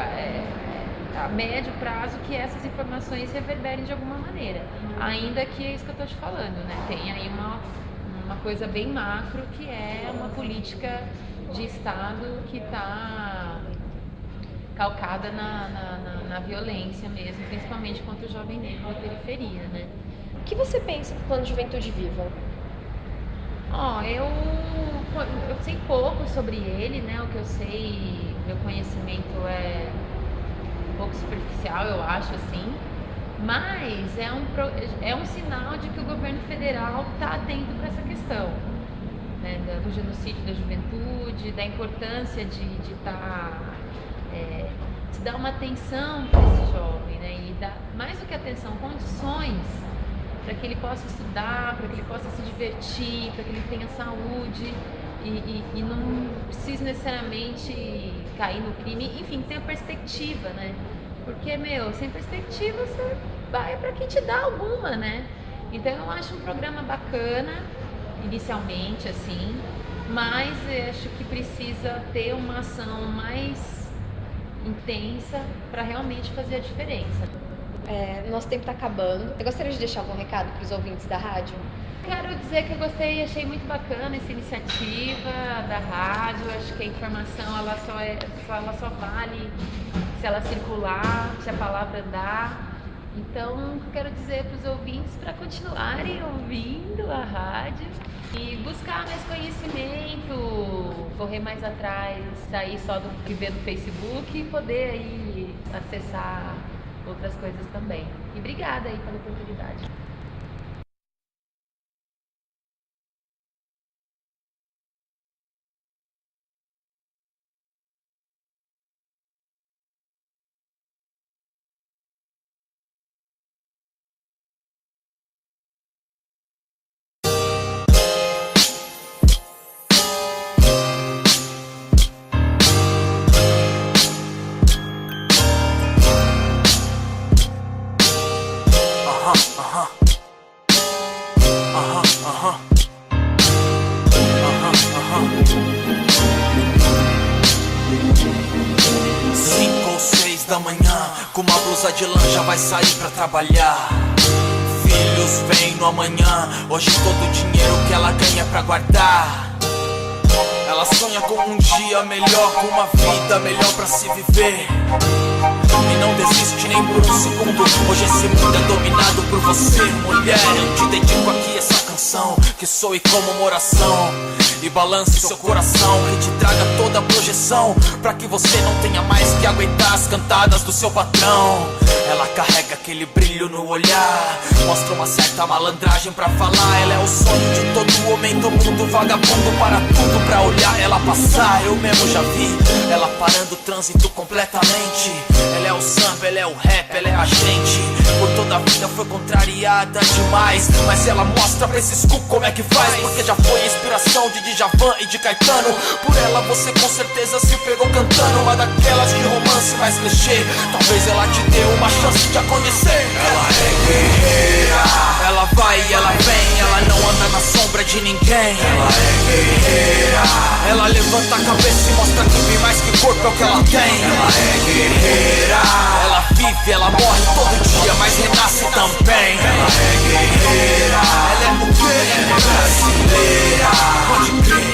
a médio prazo que essas informações reverberem de alguma maneira, ainda que é isso que eu estou te falando, né? Tem aí uma coisa bem macro que é uma política de Estado que está calcada na violência mesmo, principalmente contra o jovem negro da periferia, né? O que você pensa do Plano Juventude Viva? Eu sei pouco sobre ele, né? O que eu sei, meu conhecimento é um pouco superficial, eu acho, assim. Mas é um sinal de que o governo federal está atento para essa questão. né, do genocídio da juventude, da importância de dar uma atenção para esse jovem, né, e dar, mais do que atenção, condições para que ele possa estudar, para que ele possa se divertir, para que ele tenha saúde e não precise necessariamente cair no crime, enfim, ter a perspectiva, né? Porque, sem perspectiva você vai para quem te dá alguma, né? Então eu acho um programa bacana, inicialmente, assim, mas eu acho que precisa ter uma ação mais intensa para realmente fazer a diferença. Nosso tempo está acabando. Eu gostaria de deixar algum recado para os ouvintes da rádio? Quero dizer que eu gostei, achei muito bacana essa iniciativa da rádio. Acho que a informação ela só vale se ela circular, se a palavra dá. Então, quero dizer para os ouvintes para continuarem ouvindo a rádio e buscar mais conhecimento, correr mais atrás, sair só do que vê no Facebook e poder aí acessar outras coisas também. E obrigada aí pela oportunidade. Com uma blusa de lã já vai sair pra trabalhar. Filhos vêm no amanhã, hoje todo o dinheiro que ela ganha pra guardar. Ela sonha com um dia melhor, com uma vida melhor pra se viver. E não desiste nem por um segundo, hoje esse mundo é dominado por você, mulher. Eu te dedico aqui essa canção, que soe como uma oração e balance seu coração, que te traga toda a projeção, pra que você não tenha mais que aguentar as cantadas do seu patrão. Ela carrega aquele brilho no olhar, mostra uma certa malandragem pra falar. Ela é o sonho de todo homem do mundo, vagabundo para tudo pra olhar ela passar. Eu mesmo já vi ela parando o trânsito completamente. Ela é o samba, ela é o rap, ela é a gente. Por toda a vida foi contrariada demais, mas ela mostra pra esses cu como é que faz, porque já foi a inspiração de Djavan e de Caetano. Por ela você com certeza se pegou cantando uma daquelas de romance mais clichê. Talvez ela te dê uma chance de acontecer. Ela é guerreira, ela vai e ela vem, ela não anda na sombra de ninguém. Ela é guerreira, ela levanta a cabeça e mostra que tem mais que corpo é o que ela tem. Ela é guerreira, ela vive, ela morre todo dia, mas renasce também. Ela é guerreira, ela é mulher, ela é brasileira. Pode crer,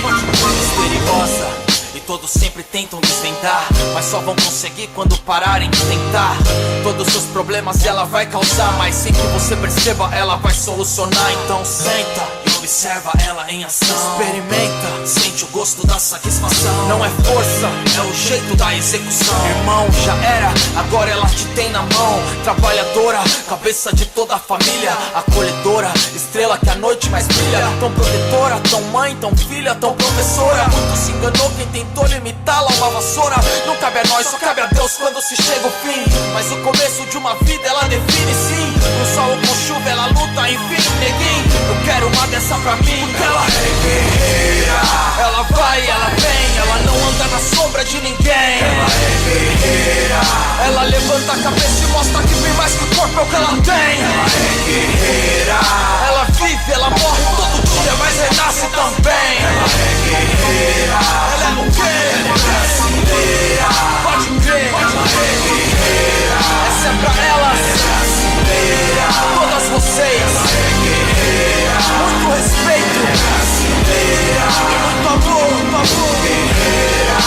misteriosa. Todos sempre tentam desvendar, mas só vão conseguir quando pararem de tentar. Todos os seus problemas ela vai causar, mas sem que você perceba ela vai solucionar. Então senta e observa ela em ação. Experimenta, sente o gosto da satisfação. Não é força, é o jeito da execução. Irmão, já era, agora ela te tem na mão. Trabalhadora, cabeça de toda a família. Acolhedora, estrela que a noite mais brilha. Tão protetora, tão mãe, tão filha, tão professora. Muito se enganou quem tentou limitá-la a uma vassoura. Não cabe a nós, só cabe a Deus quando se chega o fim. Mas o começo de uma vida ela define sim. No sol ou com chuva ela luta, enfim, neguinho. Eu quero uma dessa pra mim, porque ela é guerreira. Ela vai, ela vem, ela não anda na sombra de ninguém. Ela é guerreira, ela levanta a cabeça e mostra que tem mais que o corpo é o que ela tem. Ela é guerreira, ela vive, ela morre todo dia, mas renasce também. Ela é guerreira, ela é mulher, ela é brasileira. Pode crer, ela é guerreira. Essa é pra elas, ela é brasileira. Todas vocês, ela é guerreira. Muito respeito, ela é brasileira. E muito amor, muito amor. Guerreira,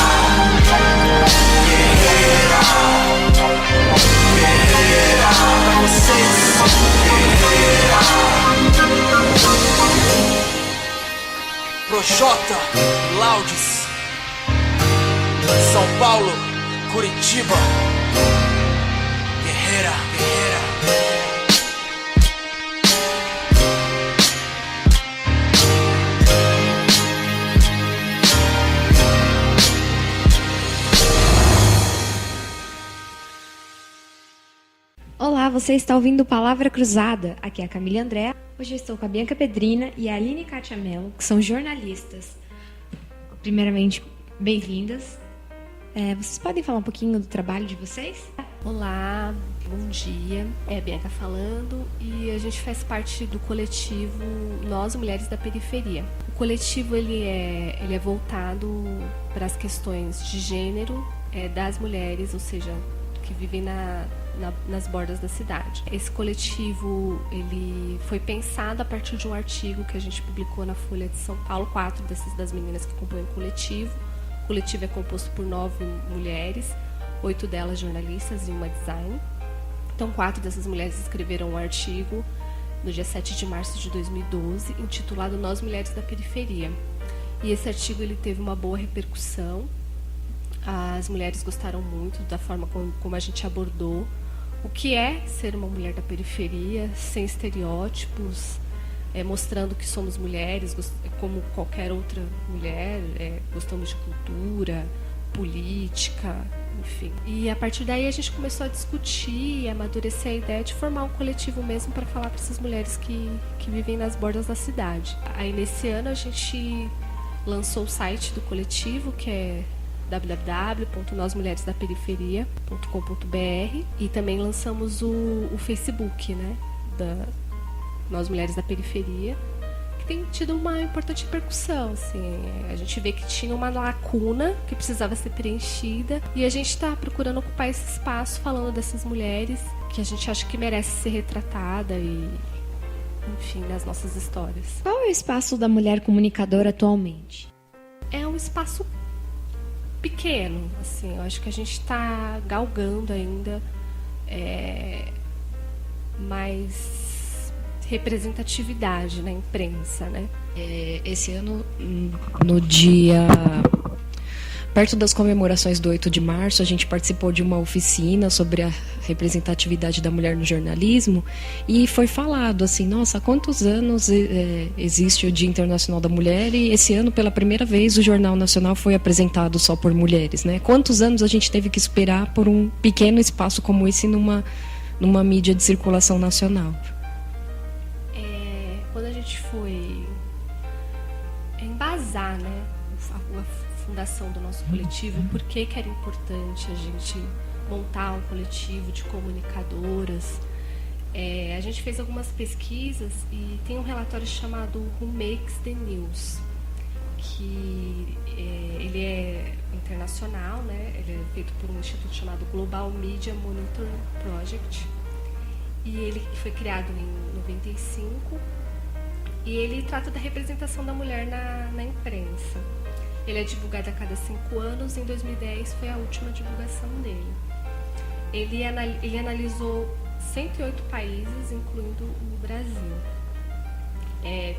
guerreira, guerreira. Pra vocês, guerreira. Projota, Laudes, São Paulo, Curitiba. Guerreira, guerreira. Olá, você está ouvindo Palavra Cruzada. Aqui é a Camila André. Hoje eu estou com a Bianca Pedrina e a Aline Kátia Mello, que são jornalistas. Primeiramente, bem-vindas. Vocês podem falar um pouquinho do trabalho de vocês? Olá, bom dia. É a Bianca falando e a gente faz parte do coletivo Nós Mulheres da Periferia. O coletivo ele é voltado para as questões de gênero das mulheres, ou seja, que vivem nas bordas da cidade. Esse coletivo ele foi pensado a partir de um artigo que a gente publicou na Folha de São Paulo, 4 das meninas que compõem o coletivo. O coletivo é composto por 9 mulheres, 8 delas jornalistas e uma design. Então, 4 dessas mulheres escreveram um artigo no dia 7 de março de 2012, intitulado Nós Mulheres da Periferia. E esse artigo ele teve uma boa repercussão. As mulheres gostaram muito da forma como a gente abordou o que é ser uma mulher da periferia, sem estereótipos, mostrando que somos mulheres, como qualquer outra mulher, gostamos de cultura, política, enfim. E a partir daí a gente começou a discutir e amadurecer a ideia de formar um coletivo mesmo para falar para essas mulheres que vivem nas bordas da cidade. Aí nesse ano a gente lançou o site do coletivo, que é www.nosmulheresdaperiferia.com.br, e também lançamos o Facebook, né, da Nós Mulheres da Periferia, que tem tido uma importante repercussão. Assim, a gente vê que tinha uma lacuna que precisava ser preenchida e a gente está procurando ocupar esse espaço falando dessas mulheres que a gente acha que merece ser retratada e, enfim, das nossas histórias. Qual é o espaço da mulher comunicadora atualmente? É um espaço pequeno, assim, eu acho que a gente está galgando ainda mais representatividade na imprensa, né? Esse ano, no dia perto das comemorações do 8 de março, a gente participou de uma oficina sobre a representatividade da mulher no jornalismo e foi falado assim, nossa, há quantos anos existe o Dia Internacional da Mulher e esse ano, pela primeira vez, o Jornal Nacional foi apresentado só por mulheres, né? Quantos anos a gente teve que esperar por um pequeno espaço como esse numa mídia de circulação nacional? Quando a gente foi embasar, né, a fundação do nosso coletivo, por que era importante a gente montar um coletivo de comunicadoras, a gente fez algumas pesquisas e tem um relatório chamado Who Makes the News, que ele é internacional, né? Ele é feito por um instituto chamado Global Media Monitoring Project e ele foi criado em 95 e ele trata da representação da mulher na imprensa. Ele é divulgado a cada 5 anos, em 2010 foi a última divulgação dele. Ele analisou 108 países, incluindo o Brasil.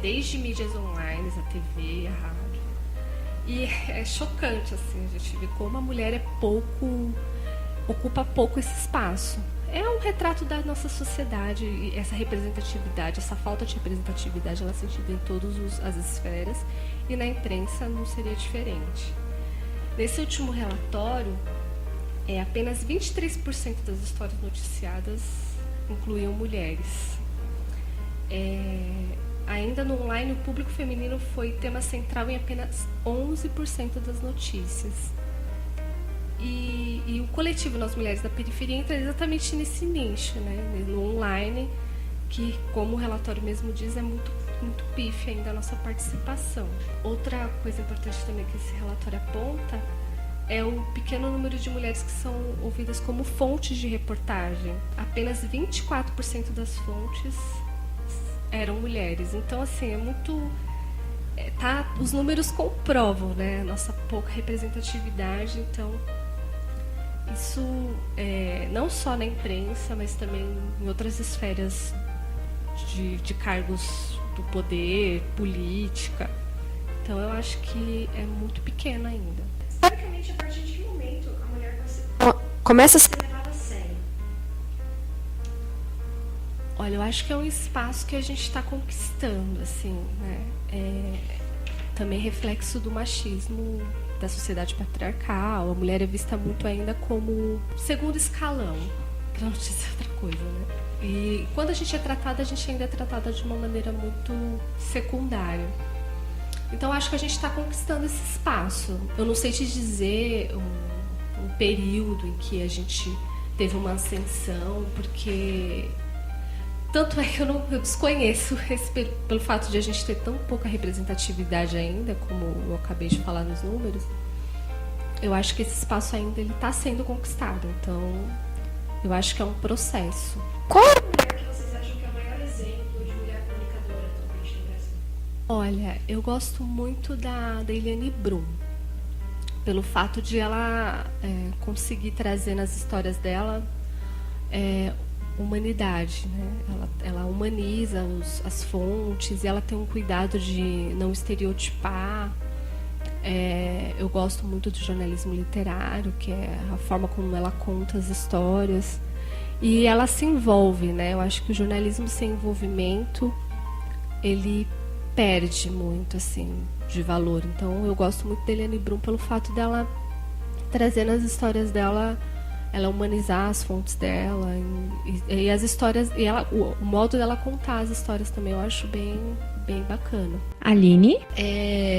Desde mídias online, a TV, a rádio. E é chocante, assim, a gente vê como a mulher ocupa pouco esse espaço. É um retrato da nossa sociedade, e essa representatividade, essa falta de representatividade, ela é sentida em todas as esferas, e na imprensa não seria diferente. Nesse último relatório, apenas 23% das histórias noticiadas incluíam mulheres. Ainda no online, o público feminino foi tema central em apenas 11% das notícias. E o coletivo Nós Mulheres da Periferia entra exatamente nesse nicho, né? No online, que, como o relatório mesmo diz, é muito pífia ainda a nossa participação. Outra coisa importante também que esse relatório aponta é o pequeno número de mulheres que são ouvidas como fontes de reportagem. Apenas 24% das fontes eram mulheres. Então, assim, é muito... os números comprovam, né, a nossa pouca representatividade. Então, isso não só na imprensa, mas também em outras esferas de cargos do poder, política. Então, eu acho que é muito pequeno ainda. Historicamente, a partir de que momento a mulher começa a ser levada a sério? Olha, eu acho que é um espaço que a gente está conquistando, assim, né? Também reflexo do machismo da sociedade patriarcal. A mulher é vista muito ainda como segundo escalão, para não dizer outra coisa, né? E quando a gente é tratada, a gente ainda é tratada de uma maneira muito secundária. Então, acho que a gente está conquistando esse espaço. Eu não sei te dizer um período em que a gente teve uma ascensão, porque tanto é que eu desconheço pelo fato de a gente ter tão pouca representatividade ainda, como eu acabei de falar nos números. Eu acho que esse espaço ainda está sendo conquistado. Então, eu acho que é um processo. Qual é a mulher que vocês acham que é o maior exemplo de mulher comunicadora atualmente no Brasil? Olha, eu gosto muito da Eliane Brum, pelo fato de ela conseguir trazer nas histórias dela humanidade, né? Ela humaniza as fontes e ela tem um cuidado de não estereotipar. Eu gosto muito do jornalismo literário, que é a forma como ela conta as histórias. E ela se envolve, né? Eu acho que o jornalismo sem envolvimento, ele perde muito, assim, de valor. Então, eu gosto muito da Eliane Brum pelo fato dela trazer nas histórias dela, ela humanizar as fontes dela e as histórias, e o modo dela contar as histórias também, eu acho bem bacana. Aline?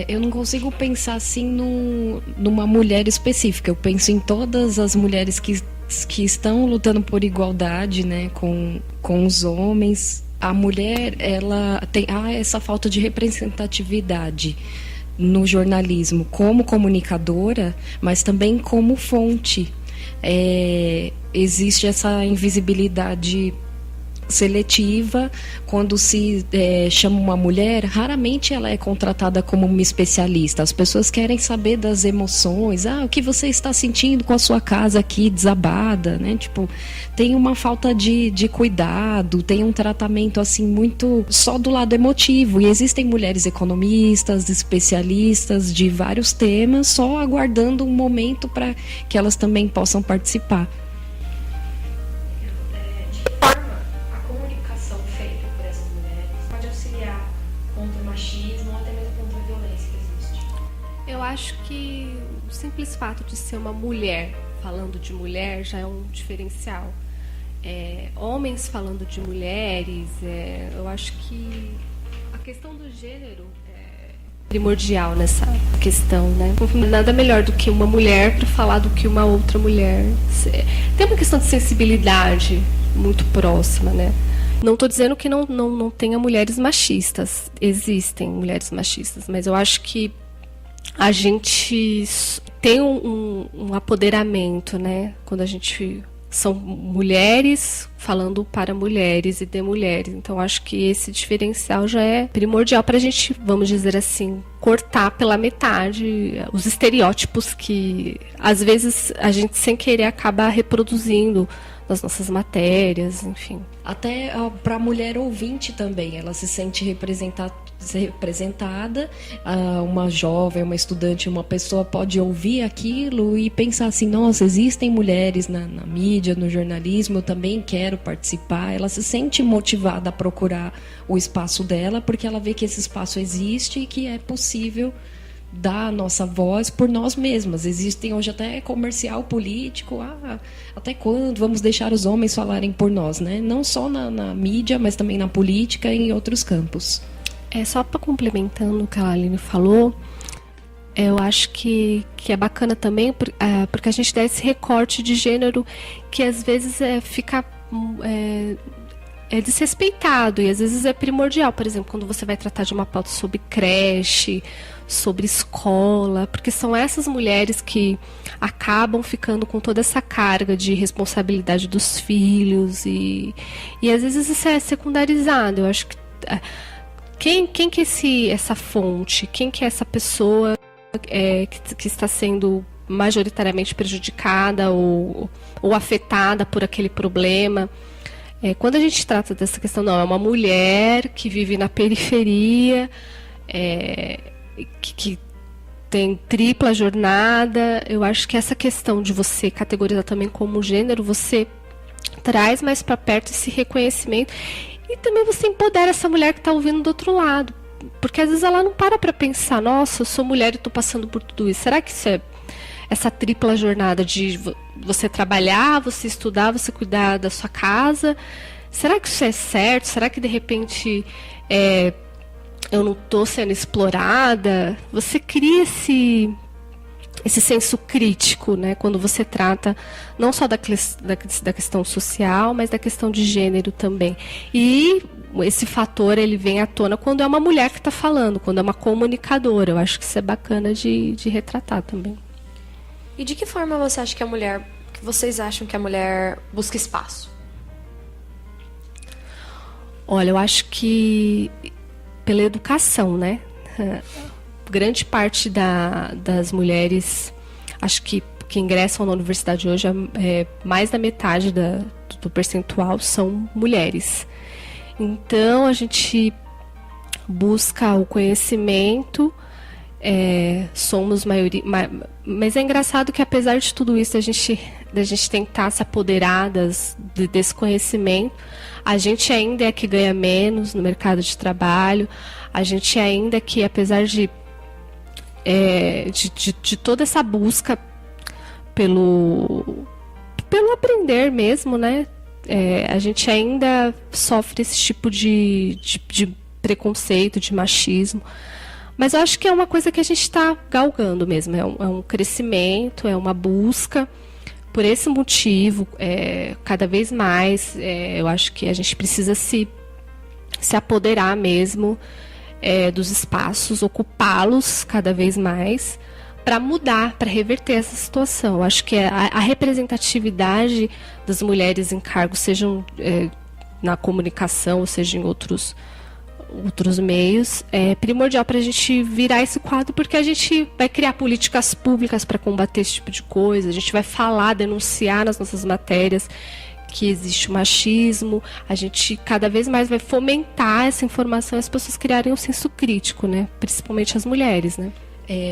Eu não consigo pensar assim numa mulher específica. Eu penso em todas as mulheres que estão lutando por igualdade, né, com os homens. A mulher, ela tem essa falta de representatividade no jornalismo como comunicadora, mas também como fonte. Existe essa invisibilidade seletiva. Quando se chama uma mulher, raramente ela é contratada como uma especialista. As pessoas querem saber das emoções, o que você está sentindo com a sua casa aqui desabada, né? Tipo, tem uma falta de cuidado, tem um tratamento assim muito só do lado emotivo. E existem mulheres economistas, especialistas de vários temas, só aguardando um momento para que elas também possam participar. Eu acho que o simples fato de ser uma mulher falando de mulher já é um diferencial. Homens falando de mulheres, eu acho que a questão do gênero é primordial nessa questão, né? Nada melhor do que uma mulher para falar do que uma outra mulher. Tem uma questão de sensibilidade muito próxima, né? Não estou dizendo que não tenha mulheres machistas. Existem mulheres machistas, mas eu acho que a gente tem um apoderamento, né? Quando a gente são mulheres falando para mulheres e de mulheres. Então, acho que esse diferencial já é primordial para a gente, vamos dizer assim, cortar pela metade os estereótipos que, às vezes, a gente sem querer acaba reproduzindo nas nossas matérias, enfim. Até para a mulher ouvinte também, ela se sente representada, uma jovem, uma estudante, uma pessoa pode ouvir aquilo e pensar assim, nossa, existem mulheres na mídia, no jornalismo, eu também quero participar. Ela se sente motivada a procurar o espaço dela, porque ela vê que esse espaço existe e que é possível dar a nossa voz por nós mesmas. Existem hoje até comercial político, até quando vamos deixar os homens falarem por nós, né? Não só na mídia, mas também na política e em outros campos. Só para complementando o que a Aline falou, eu acho que é bacana também, porque a gente dá esse recorte de gênero que às vezes fica desrespeitado e às vezes é primordial. Por exemplo, quando você vai tratar de uma pauta sobre creche, sobre escola, porque são essas mulheres que acabam ficando com toda essa carga de responsabilidade dos filhos e às vezes isso é secundarizado. Eu acho que quem que é essa fonte, quem que é essa pessoa que está sendo majoritariamente prejudicada ou afetada por aquele problema. Quando a gente trata dessa questão, não, é uma mulher que vive na periferia, que tem tripla jornada. Eu acho que essa questão de você categorizar também como gênero, você traz mais para perto esse reconhecimento e também você empodera essa mulher que está ouvindo do outro lado, porque às vezes ela não para pensar, nossa, eu sou mulher e estou passando por tudo isso, será que isso essa tripla jornada de você trabalhar, você estudar, você cuidar da sua casa. Será que isso é certo? Será que de repente eu não estou sendo explorada? Você cria esse senso crítico, né, quando você trata não só da questão social, mas da questão de gênero também. E esse fator ele vem à tona quando é uma mulher que está falando, quando é uma comunicadora. Eu acho que isso é bacana de retratar também. E de que forma você acha que vocês acham que a mulher busca espaço? Olha, eu acho que pela educação, né? Grande parte das mulheres, acho que ingressam na universidade hoje, mais da metade do percentual são mulheres. Então, a gente busca o conhecimento, somos maioria, mas é engraçado que apesar de tudo isso, da gente tentar se apoderar desse conhecimento, a gente ainda é que ganha menos no mercado de trabalho, a gente ainda é que, apesar de toda essa busca pelo aprender mesmo, né? A gente ainda sofre esse tipo de preconceito, de machismo. Mas eu acho que é uma coisa que a gente está galgando mesmo. É um crescimento, é uma busca. Por esse motivo, cada vez mais, eu acho que a gente precisa se apoderar mesmo dos espaços, ocupá-los cada vez mais, para mudar, para reverter essa situação. Eu acho que a representatividade das mulheres em cargos, sejam na comunicação, ou seja em outros meios, é primordial para a gente virar esse quadro, porque a gente vai criar políticas públicas para combater esse tipo de coisa, a gente vai falar, denunciar nas nossas matérias que existe o machismo, a gente cada vez mais vai fomentar essa informação e as pessoas criarem um senso crítico, né? Principalmente as mulheres, né?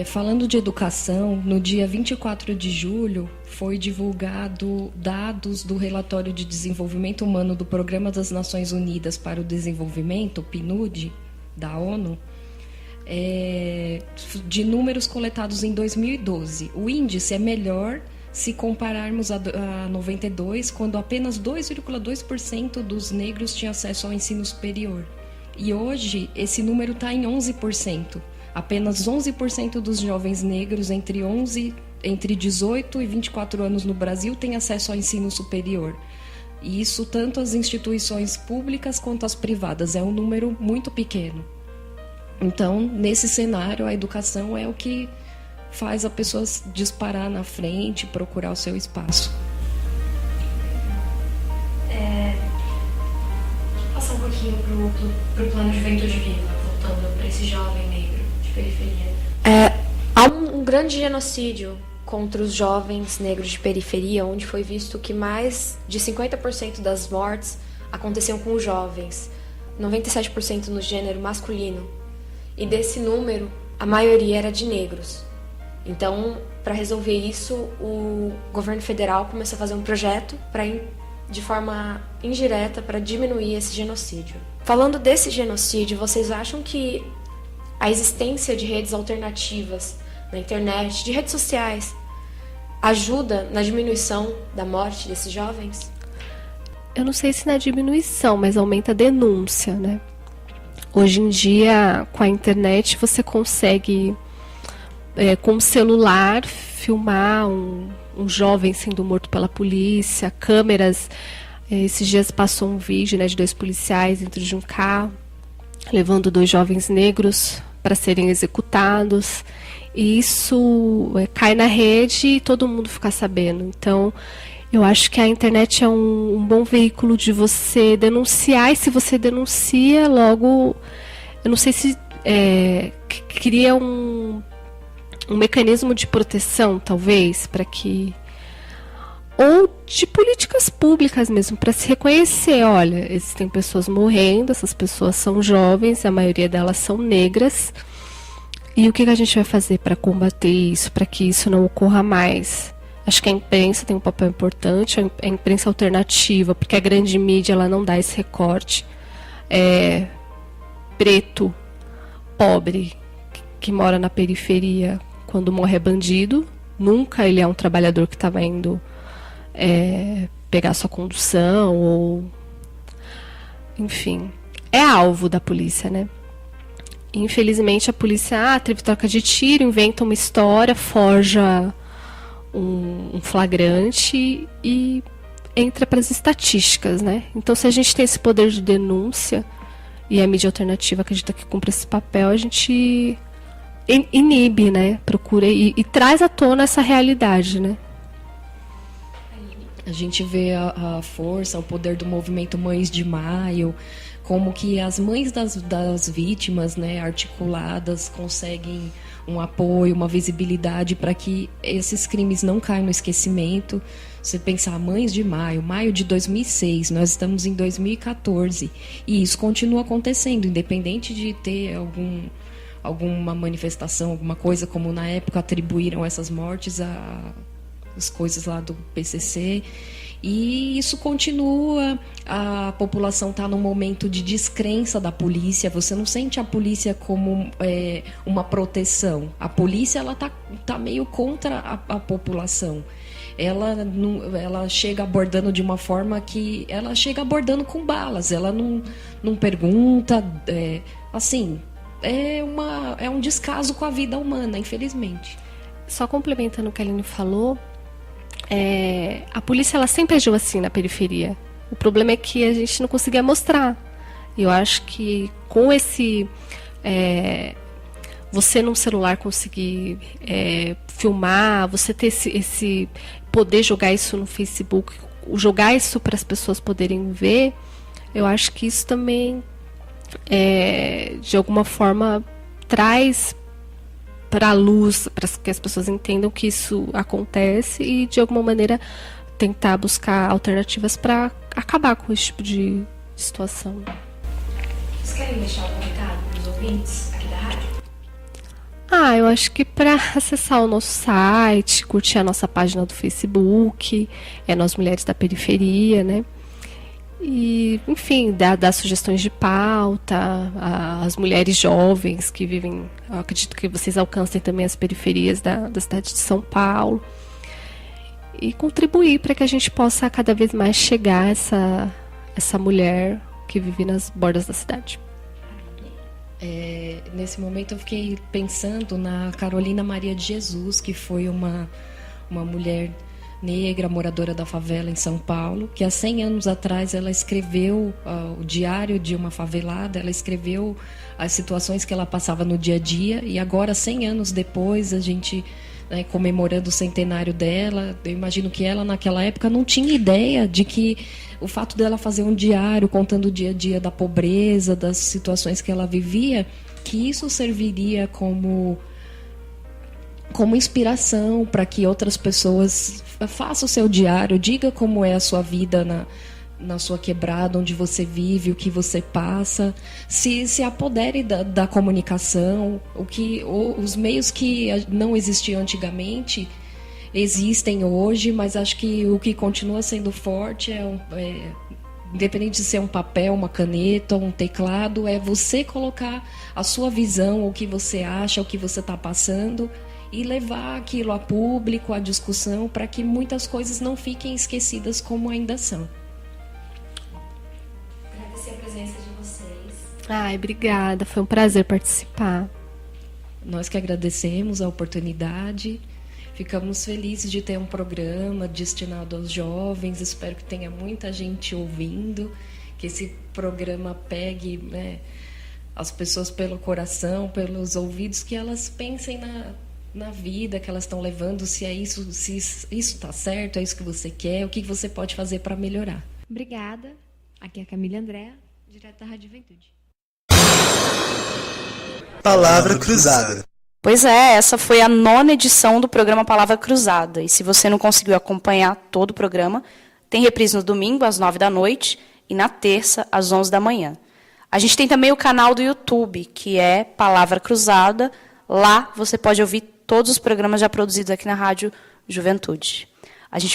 Falando de educação, no dia 24 de julho foi divulgado dados do Relatório de Desenvolvimento Humano do Programa das Nações Unidas para o Desenvolvimento, PNUD, da ONU, de números coletados em 2012. O índice é melhor se compararmos a 92, quando apenas 2,2% dos negros tinham acesso ao ensino superior. E hoje esse número está em 11%. Apenas 11% dos jovens negros entre 18 e 24 anos no Brasil têm acesso ao ensino superior. E isso tanto as instituições públicas quanto as privadas. É um número muito pequeno. Então, nesse cenário, a educação é o que faz a pessoa disparar na frente, procurar o seu espaço. Passar um pouquinho pro plano Juventude Viva, voltando para esse jovem negro de periferia. Há um grande genocídio contra os jovens negros de periferia, onde foi visto que mais de 50% das mortes aconteciam com os jovens, 97% no gênero masculino. E desse número, a maioria era de negros. Então, para resolver isso, o governo federal começou a fazer um projeto de forma indireta para diminuir esse genocídio. Falando desse genocídio, vocês acham que a existência de redes alternativas na internet, de redes sociais, ajuda na diminuição da morte desses jovens? Eu não sei se na diminuição, mas aumenta a denúncia, né? Hoje em dia, com a internet, você consegue, com o celular, filmar um jovem sendo morto pela polícia, câmeras. Esses dias passou um vídeo, né, de 2 policiais dentro de um carro, levando 2 jovens negros para serem executados. E isso cai na rede e todo mundo fica sabendo. Então, eu acho que a internet é um bom veículo de você denunciar, e se você denuncia, logo, eu não sei se cria um mecanismo de proteção, talvez, para que... Ou de políticas públicas mesmo, para se reconhecer, olha, existem pessoas morrendo, essas pessoas são jovens, a maioria delas são negras, e o que a gente vai fazer para combater isso, para que isso não ocorra mais? Acho que a imprensa tem um papel importante, a imprensa alternativa, porque a grande mídia ela não dá esse recorte. Preto, pobre, que mora na periferia, quando morre é bandido, Nunca ele é um trabalhador que estava indo pegar sua condução ou... Enfim, é alvo da polícia, né? Infelizmente, a polícia teve troca de tiro, inventa uma história, forja um flagrante e entra para as estatísticas, né? Então, se a gente tem esse poder de denúncia e a mídia alternativa acredita que cumpre esse papel, a gente inibe, né? Procura e traz à tona essa realidade, né? A gente vê a força, o poder do movimento Mães de Maio, como que as mães das vítimas, né, articuladas, conseguem um apoio, uma visibilidade para que esses crimes não caiam no esquecimento. Você pensar, Mães de Maio, maio de 2006, nós estamos em 2014, e isso continua acontecendo, independente de ter alguma manifestação, alguma coisa, como na época atribuíram essas mortes as coisas lá do PCC, e isso continua. A população está num momento de descrença da polícia. Você não sente a polícia como uma proteção. A polícia ela tá meio contra a população. Ela chega abordando de uma forma que ela chega abordando com balas. Ela não pergunta, assim, é um descaso com a vida humana, infelizmente. Só complementando o que a Aline falou, a polícia ela sempre agiu assim na periferia. O problema é que a gente não conseguia mostrar. Eu acho que com esse... você num celular conseguir filmar, você ter esse poder jogar isso no Facebook, jogar isso para as pessoas poderem ver, eu acho que isso também, de alguma forma, traz para a luz, para que as pessoas entendam que isso acontece e, de alguma maneira, tentar buscar alternativas para acabar com esse tipo de situação. Vocês querem deixar algum recado para os ouvintes aqui da rádio? Eu acho que para acessar o nosso site, curtir a nossa página do Facebook, Nós Mulheres da Periferia, né? E, enfim, dar sugestões de pauta, as mulheres jovens que vivem, eu acredito que vocês alcancem também as periferias da cidade de São Paulo, e contribuir para que a gente possa cada vez mais chegar a essa mulher que vive nas bordas da cidade. Nesse momento eu fiquei pensando na Carolina Maria de Jesus, que foi uma mulher negra, moradora da favela em São Paulo, que há 100 anos atrás ela escreveu o diário de uma favelada, ela escreveu as situações que ela passava no dia a dia, e agora, 100 anos depois, a gente, comemorando o centenário dela, eu imagino que ela naquela época não tinha ideia de que o fato dela fazer um diário contando o dia a dia da pobreza, das situações que ela vivia, que isso serviria como inspiração para que outras pessoas façam o seu diário, diga como é a sua vida na sua quebrada, onde você vive, o que você passa, se apodere da comunicação, os meios que não existiam antigamente existem hoje, mas acho que o que continua sendo forte independente de ser um papel, uma caneta, um teclado, é você colocar a sua visão, o que você acha, o que você está passando, e levar aquilo a público, a discussão, para que muitas coisas não fiquem esquecidas como ainda são. Agradecer a presença de vocês. Obrigada, foi um prazer participar. Nós que agradecemos a oportunidade, ficamos felizes de ter um programa destinado aos jovens, espero que tenha muita gente ouvindo, que esse programa pegue, as pessoas pelo coração, pelos ouvidos, que elas pensem na vida que elas estão levando, se isso está certo, é isso que você quer, o que você pode fazer para melhorar. Obrigada. Aqui é a Camila Andréa, direto da Rádio Juventude. Palavra Cruzada. Pois é, essa foi a 9ª edição do programa Palavra Cruzada. E se você não conseguiu acompanhar todo o programa, tem reprise no domingo, às 9 da noite, e na terça, às 11 da manhã. A gente tem também o canal do YouTube, que é Palavra Cruzada. Lá você pode ouvir todos os programas já produzidos aqui na Rádio Juventude. A gente